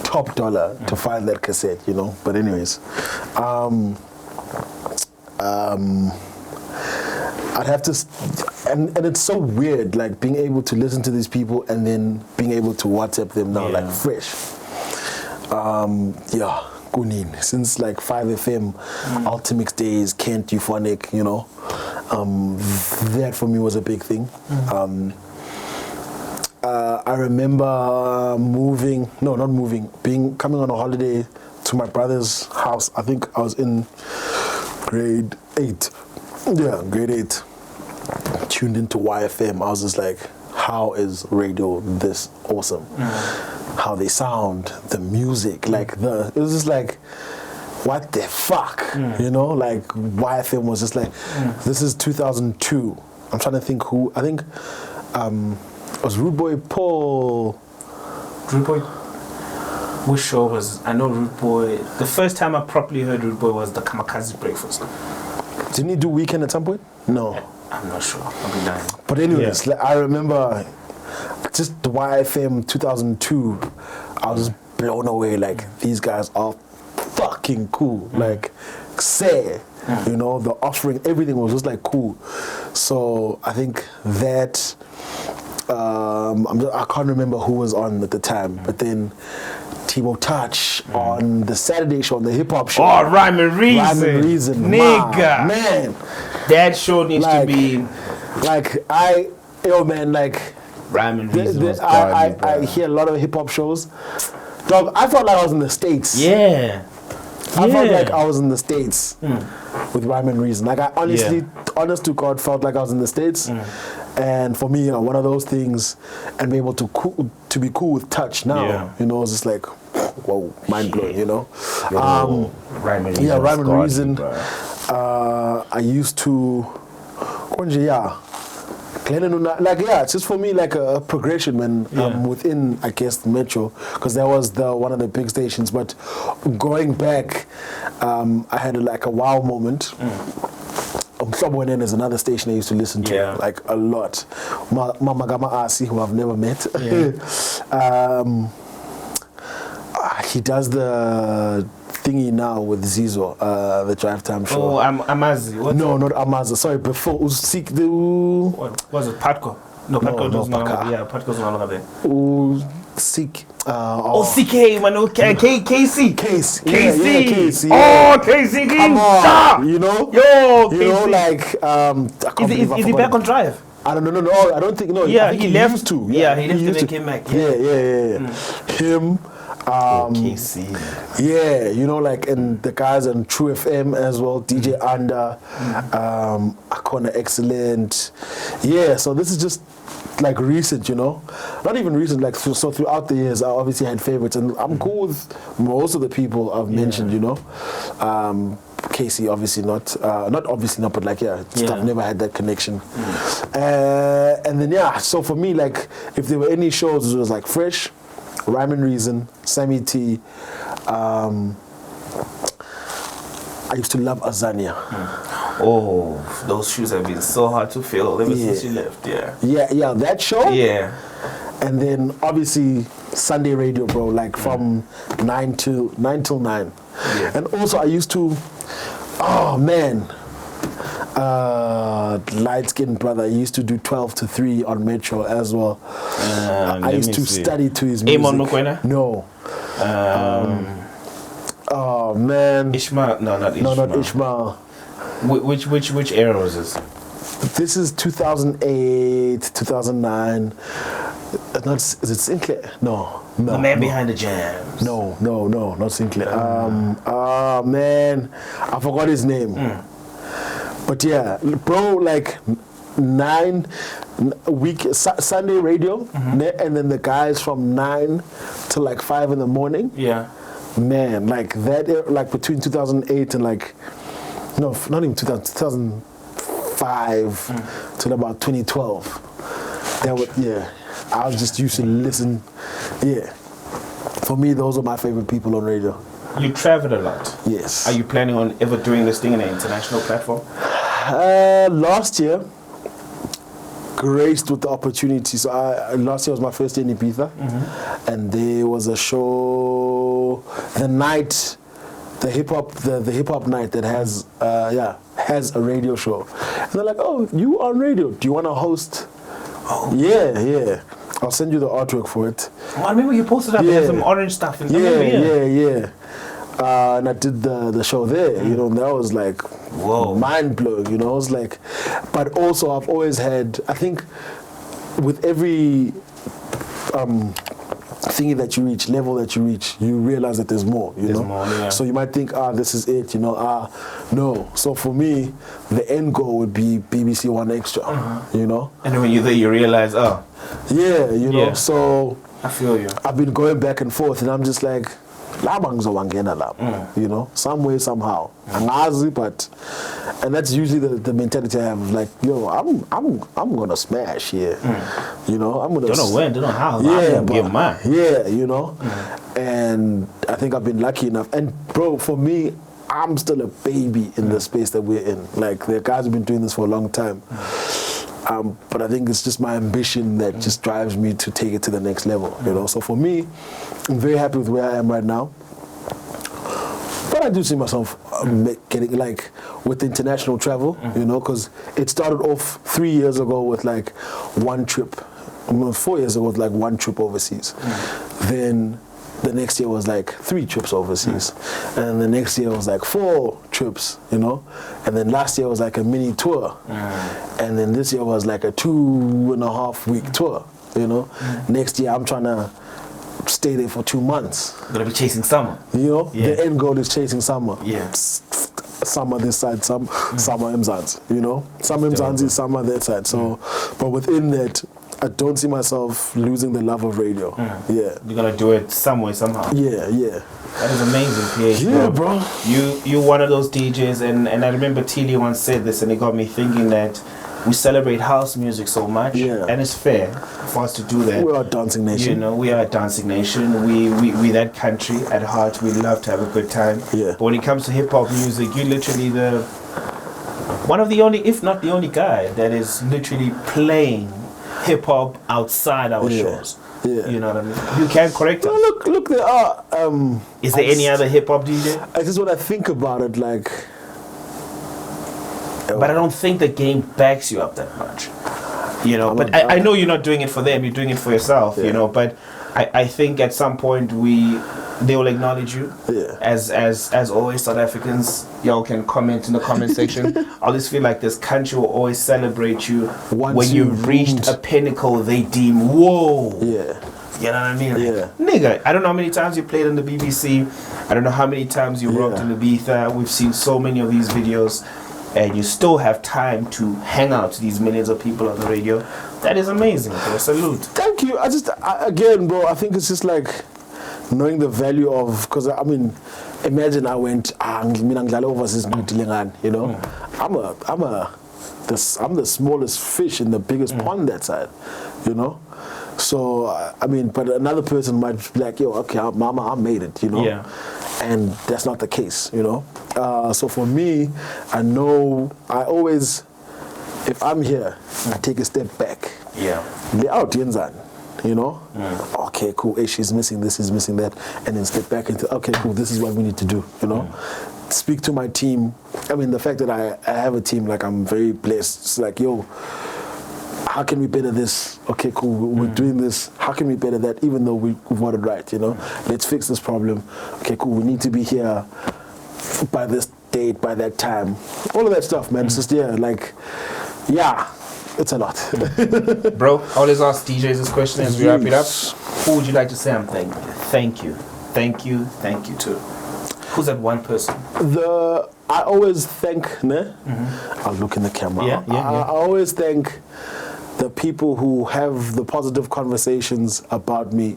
top dollar to find that cassette, you know. But anyways, I'd have to, and it's so weird, like being able to listen to these people and then being able to WhatsApp them now, like fresh. Yeah, Kunin, since like 5FM, Ultimix days, Kent, Euphonic, you know, that for me was a big thing. I remember coming on a holiday to my brother's house. I think I was in grade 8. Yeah, grade 8. Tuned into YFM. I was just like, how is radio this awesome? How they sound, the music, it was just like, what the fuck? You know, like YFM was just like, this is 2002. I'm trying to think who, I think it was Rude Boy Paul. Rude Boy? Which show was, I know Rude Boy, the first time I properly heard Rude Boy was the Kamikaze Breakfast. Didn't he do Weekend at some point? No. I'm not sure. I'll be lying. But anyways, I remember just the YFM 2002, I was blown away. Like, these guys are fucking cool. Like, say, you know, the offering, everything was just like cool. So I think that, I can't remember who was on at the time, but then Timo Touch on the Saturday show, on the hip hop show. Oh, Rhyme and Reason. Rhyme and Reason. Nigga. Man. That show needs to be. Like, Rhyme and Reason. I hear a lot of hip hop shows. Dog, I felt like I was in the States. Yeah. I felt like I was in the States with Rhyme and Reason. Like, I honestly, honest to God, felt like I was in the States. And for me, you know, one of those things, and be able to be cool with Touch now, you know, it's just like, whoa, mind blowing, you know. Rhyme and Reason. Yeah, Rhyme and Reason. I used to, it's just for me like a progression when within, I guess, Metro, because that was one of the big stations. But going back, I had like a wow moment. Umhlobonene is another station I used to listen to, like a lot. Mama Gama Asi, who I've never met. He does the thingy now with Zizo, the Drive Time show. Oh, Amazi. What? No, not Amazi. Sorry, before Usik the. What was it? Patco. No, Patco was no longer. Yeah, Patco's no longer there. Usik. CK, man. KC. Case. KC. KC. Oh, KC. Come on. You know? Yo, you KC. know, Is he back on Drive? I don't know. No, I don't think. No, yeah, I think he left. Used to. Yeah, he left to make him back. Yeah. Him. KC. Yeah, you know, like, and the guys on True FM as well, DJ Under, Akona Excellent. Yeah, so this is just like recent, you know, not even recent, like, so throughout the years I obviously had favorites, and I'm cool with most of the people I've mentioned, you know. Casey obviously not obviously not, but like, I've never had that connection. And then so for me, like, if there were any shows, it was like Fresh, Rhyme and Reason, Sammy T. I used to love Azania. Oh, those shoes have been so hard to fill ever since you left. Yeah, that show. Yeah. And then obviously Sunday radio, bro, like from 9 till 9. Yeah. And also I used to, light-skinned brother, I used to do 12 to 3 on Metro as well. I used to study to his music. Amon Mokwena? No. Oh man. Ishmael? No, not Ishmael. No, not Ishmael. Which era was this? This is 2008, 2009. Is it Sinclair? No. The man behind the jams. No, not Sinclair. Man, I forgot his name. But yeah, bro, like 9 Sunday radio, and then the guys from 9 to like 5 in the morning. Yeah. man, like that, like between 2008 and like, no, not even 2005 till about 2012. That was, yeah, I was just used to listen. Yeah, for me, those are my favorite people on radio. You travel a lot. Yes. Are you planning on ever doing this thing in an international platform? Last year, graced with the opportunity. So last year was my first year in Ibiza, and there was a show, the hip hop night that has a radio show. And they're like, oh, you on radio? Do you want to host? Oh. Yeah. I'll send you the artwork for it. Oh, I remember you posted up. There some orange stuff. And Yeah. And I did the show there, you know, and that was like, whoa, mind blowing, you know. I was like, but also I've always had, I think, with every thingy that you reach, level that you reach, you realize that there's more, you know. More, yeah. So you might think, this is it, you know. No. So for me, the end goal would be BBC One Extra, you know. And then when you're there, you realize, yeah, you know. So I feel you. I've been going back and forth, and I'm just like, you know, some way, somehow. But and that's usually the mentality I have, like, yo, I'm gonna smash here. You know, I'm gonna, don't know when, don't know how. Yeah, I'm get mine. Yeah, you know. And I think I've been lucky enough. And bro, for me, I'm still a baby in the space that we're in. Like, the guys have been doing this for a long time. But I think it's just my ambition that just drives me to take it to the next level, you know. So for me, I'm very happy with where I am right now. But I do see myself getting, like, with international travel, you know, because it started off 3 years ago with, like, one trip. 4 years ago with, like, one trip overseas. Then the next year was like 3 trips overseas. And the next year was like 4 trips, you know. And then last year was like a mini tour. And then this year was like a 2.5 week tour, you know. Next year I'm trying to stay there for 2 months. You're gonna be chasing summer. You know, the end goal is chasing summer. Yeah. Summer this side, summer Mzansi, you know. Summer Mzansi, summer that side. So, but within that, I don't see myself losing the love of radio. Yeah. You're gonna do it some way, somehow. Yeah. That is amazing, PH. Yeah, bro. You're one of those DJs, and I remember Tilly once said this, and it got me thinking that we celebrate house music so much, and it's fair for us to do that. We are a dancing nation. You know, we are a dancing nation. We that country at heart. We love to have a good time. Yeah. But when it comes to hip hop music, you're literally one of the only, if not the only guy that is literally playing hip hop outside our shows. Yeah. You know what I mean? You can correct us. Look, there are. Is there any other hip hop DJ? I just when I think about it, like. But I don't think the game backs you up that much. You know, but I know you're not doing it for them, you're doing it for yourself, you know, but I think at some point they will acknowledge you. Yeah. As always, South Africans, y'all can comment in the comment section. I just feel like this country will always celebrate you when you've reached a pinnacle they deem, whoa. Yeah. You know what I mean? Like, yeah. Nigga, I don't know how many times you played on the BBC. I don't know how many times you rocked in Ibiza. We've seen so many of these videos. And you still have time to hang out to these millions of people on the radio. That is amazing, bro. Salute. Thank you. Again, bro, I think it's just like knowing the value of, because I mean, imagine I went, overseas, you know. I'm the smallest fish in the biggest pond that side, you know. So I mean, but another person might be like, yo, okay, mama, I made it, you know. Yeah. And that's not the case, you know. So for me, I know I always, if I'm here, I take a step back. Yeah. You know. Okay, cool. Hey, she's missing this, he's missing that, and then step back into, okay, cool. This is what we need to do. You know. Speak to my team. I mean, the fact that I have a team, like, I'm very blessed. It's like, yo, how can we better this? Okay, cool, we're doing this. How can we better that, even though we've got it right, you know? Let's fix this problem. Okay, cool, we need to be here by this date, by that time. All of that stuff, man. It's just, it's a lot. Bro, I always ask DJs this question as we wrap it up. Who would you like to say I'm thank you? Thank you to. Who's that one person? I always thank, I'll look in the camera. I always thank the people who have the positive conversations about me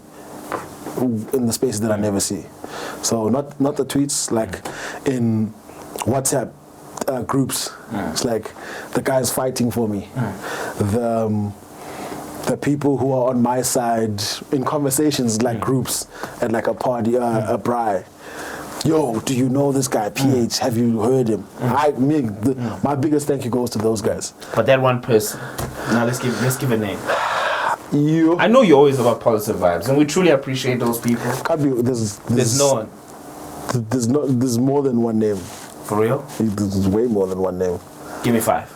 in the spaces that I never see. So not the tweets, like in WhatsApp groups. It's like the guys fighting for me. The people who are on my side in conversations, like groups at like a party, a braai. Yo, do you know this guy, PH? Have you heard him? My biggest thank you goes to those guys. But that one person. Now let's give a name. You. I know you're always about positive vibes, and we truly appreciate those people. Can't be. There's no one. There's more than one name. For real? There's way more than one name. Give me 5.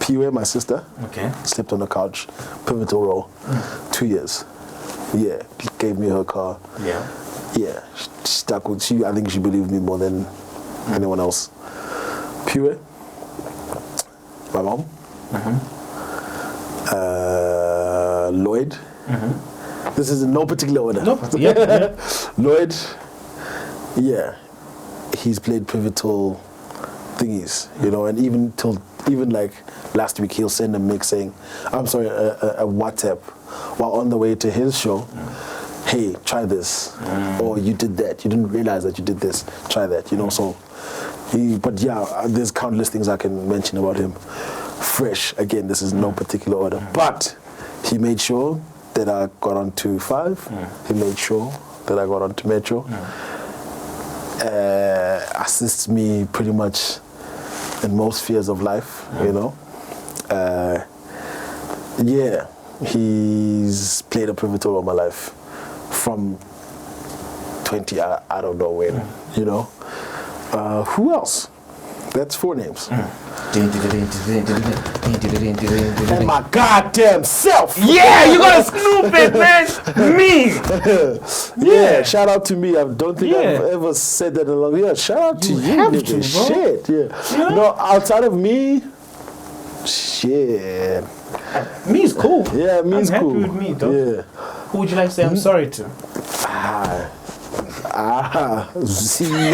Piwe, my sister. Okay. Slept on the couch. Pivotal role. 2 years. Yeah. Gave me her car. Yeah. Yeah. She stuck with. I think she believed me more than anyone else. Piwe. My mom. Lloyd. This is in no particular order. No. Yeah. Lloyd. Yeah. He's played pivotal thingies, you know, and even like last week he'll send a mix saying, I'm sorry, a WhatsApp while on the way to his show. Hey, try this, or you did that. You didn't realize that you did this. Try that, you know. So, but yeah, there's countless things I can mention about him. Fresh, again, this is no particular order, but he made sure that I got onto 5. He made sure that I got onto Metro. Assists me pretty much in most spheres of life, you know. Yeah, he's played a pivotal role in my life from 20, I don't know when, you know. Who else? That's 4 names. And my goddamn self. Yeah, you gotta snoop it, man. Me. Yeah, shout out to me. I don't think I've ever said that in a long. Yeah, shout out to you, nigga. To, shit, yeah. No, outside of me, shit. Me's cool. Yeah, me's I'm cool. happy with me, though. Yeah. Who would you like to say I'm sorry to? See.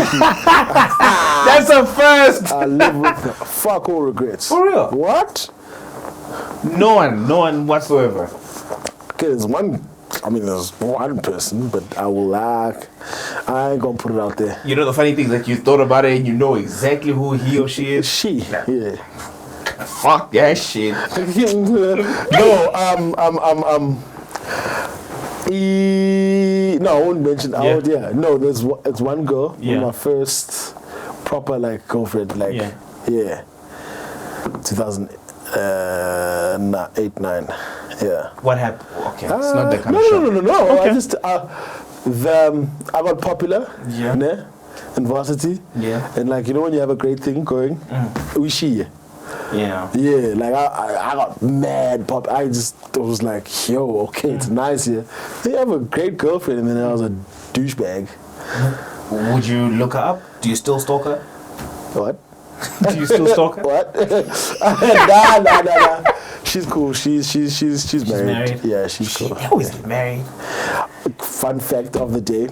That's a first. I live with fuck all regrets. For real? What? No one whatsoever. Okay, there's one person, but I ain't gonna put it out there. You know the funny thing is that you thought about it and you know exactly who he or she is. She, yeah. Fuck that shit. No, I won't mention. Yeah. No, it's one girl. Yeah. My first proper like girlfriend. Like, yeah. 2008, 9. Yeah. What happened? Okay, it's not that kind of show. No. Okay. I just I got popular. Yeah. In varsity. Yeah. And like, you know when you have a great thing going, Yeah. Yeah, like I got mad pop. I was like, yo, okay, it's nice here. They have a great girlfriend, and then I was a douchebag. Would you look her up? Do you still stalk her? What? Do you still stalk her? What? Nah. She's cool. She's married. Yeah, she's cool. She always get married. Fun fact of the day: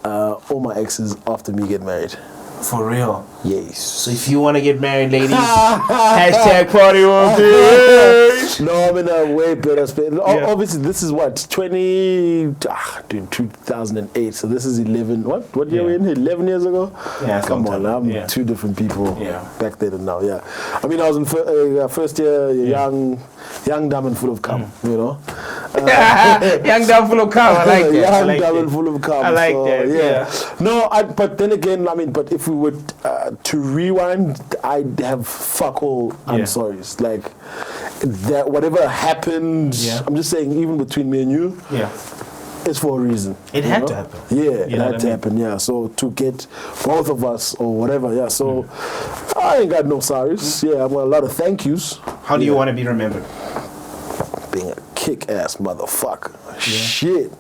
all my exes after me get married. For real? Yes. So if you want to get married, ladies, hashtag party on page. No, I'm in a way better space. Obviously, this is what, 2008. So this is 11. What year we in? 11 years ago? Yeah. Come on, I'm 2 different people back then and now. Yeah. I mean, I was in first year, young, dumb, and full of cum. You know. Young, dumb, full of cum. I like that. Young, dumb, and full of cum. I like that. Yeah. No, but then again, I mean, but if we would to rewind, I have fuck all I'm sorry's. Like that, whatever happened. I'm just saying, even between me and you. It's for a reason. It had to happen. Yeah, it had to happen, yeah. So to get both of us or whatever, yeah. So I ain't got no sorries. Yeah, I've got a lot of thank yous. How do you want to be remembered? Being a kick-ass motherfucker. Shit.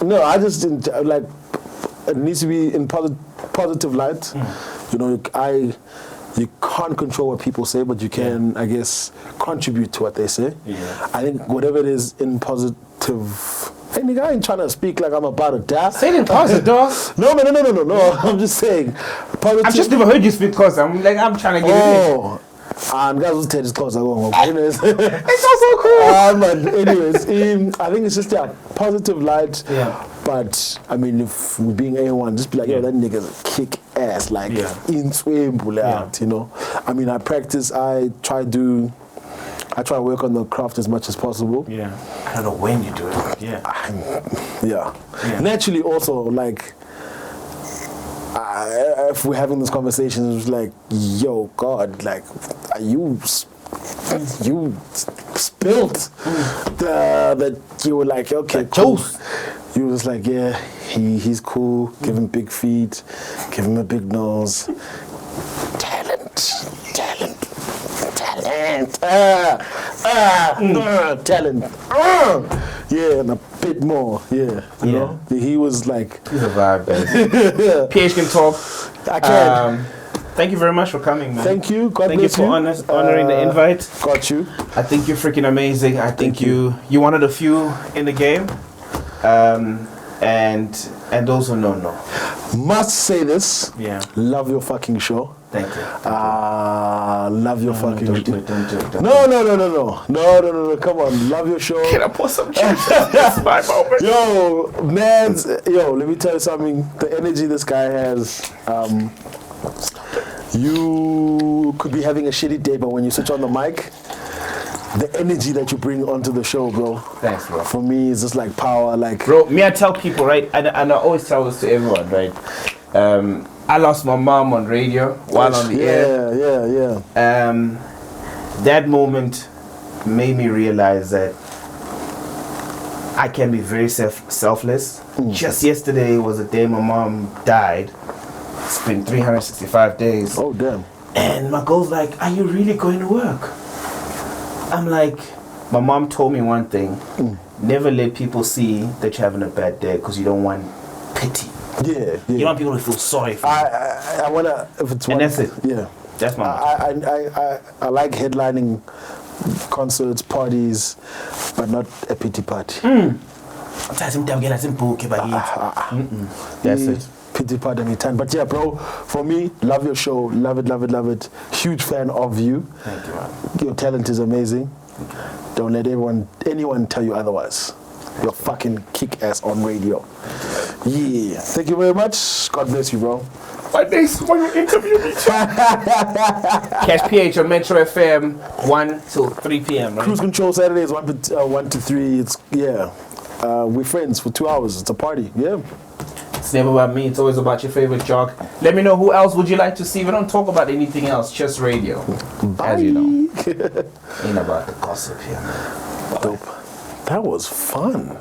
No, I just didn't, like, it needs to be in positive light. You know, you can't control what people say, but you can, I guess, contribute to what they say. I think whatever it is in positive. Hey, nigga, I ain't trying to speak like I'm about to die. Say it in positive, dog. No. I'm just saying. Positive. I've just never heard you speak cause I'm trying to get it in. And guys, tell this cause I go. Anyways, It's also cool. but anyways, I think it's just positive light. Yeah. But I mean, if we're being A1, just be like, yo, that nigga's kick ass, like in swim, out, you know. I mean, I practice. I try to work on the craft as much as possible. Yeah. I don't know when you do it, but yeah. Naturally, also, like, if we're having this conversation, it's like, yo, God, like, you spilled that you were like, okay, cool. You was like, yeah, he's cool. Give him big feet. Give him a big nose. Talent. Talent. Yeah, and a bit more. Yeah, you know. He was like. He's a vibe, baby. PH can talk. I can. Thank you very much for coming, man. Thank you. God Thank you bless for honoring the invite. Got you. I think you're freaking amazing. I think you're one of the few in the game. And those who know. Must say this. Yeah. Love your fucking show. Thank you. Love your fucking show. Don't do it. No. Come on. Love your show. Can I pour some juice? That's my moment. Yo, man. Yo, let me tell you something. The energy this guy has. You could be having a shitty day, but when you switch on the mic, the energy that you bring onto the show, bro. Thanks, bro. For me, it's just like power. Like, bro, I tell people, right, and I always tell this to everyone, right. I lost my mom on radio while on the air. Yeah. That moment made me realize that I can be very selfless. Just yesterday was a day my mom died. It's been 365 days. Oh, damn. And my girl's like, are you really going to work? I'm like, my mom told me one thing. Never let people see that you're having a bad day because you don't want pity. Yeah. You don't want people to feel sorry for you. I want to, if it's one. And that's it. Yeah. That's my I like headlining concerts, parties, but not a pity party. That's it. Pity party anytime. But yeah, bro, for me, love your show. Love it. Huge fan of you. Thank you, man. Your talent is amazing. Don't let anyone tell you otherwise. You're fucking kick-ass on radio. Yeah. Thank you very much. God bless you, bro. My next one you interview me. Catch PH on Metro FM 1 till 3 p.m. Right? Cruise Control Saturdays 1 to 3. It's we're friends for 2 hours. It's a party. Yeah. It's never about me. It's always about your favorite jock. Let me know who else would you like to see. We don't talk about anything else. Just radio. Bye. As you know. Ain't about the gossip here. Dope. That was fun.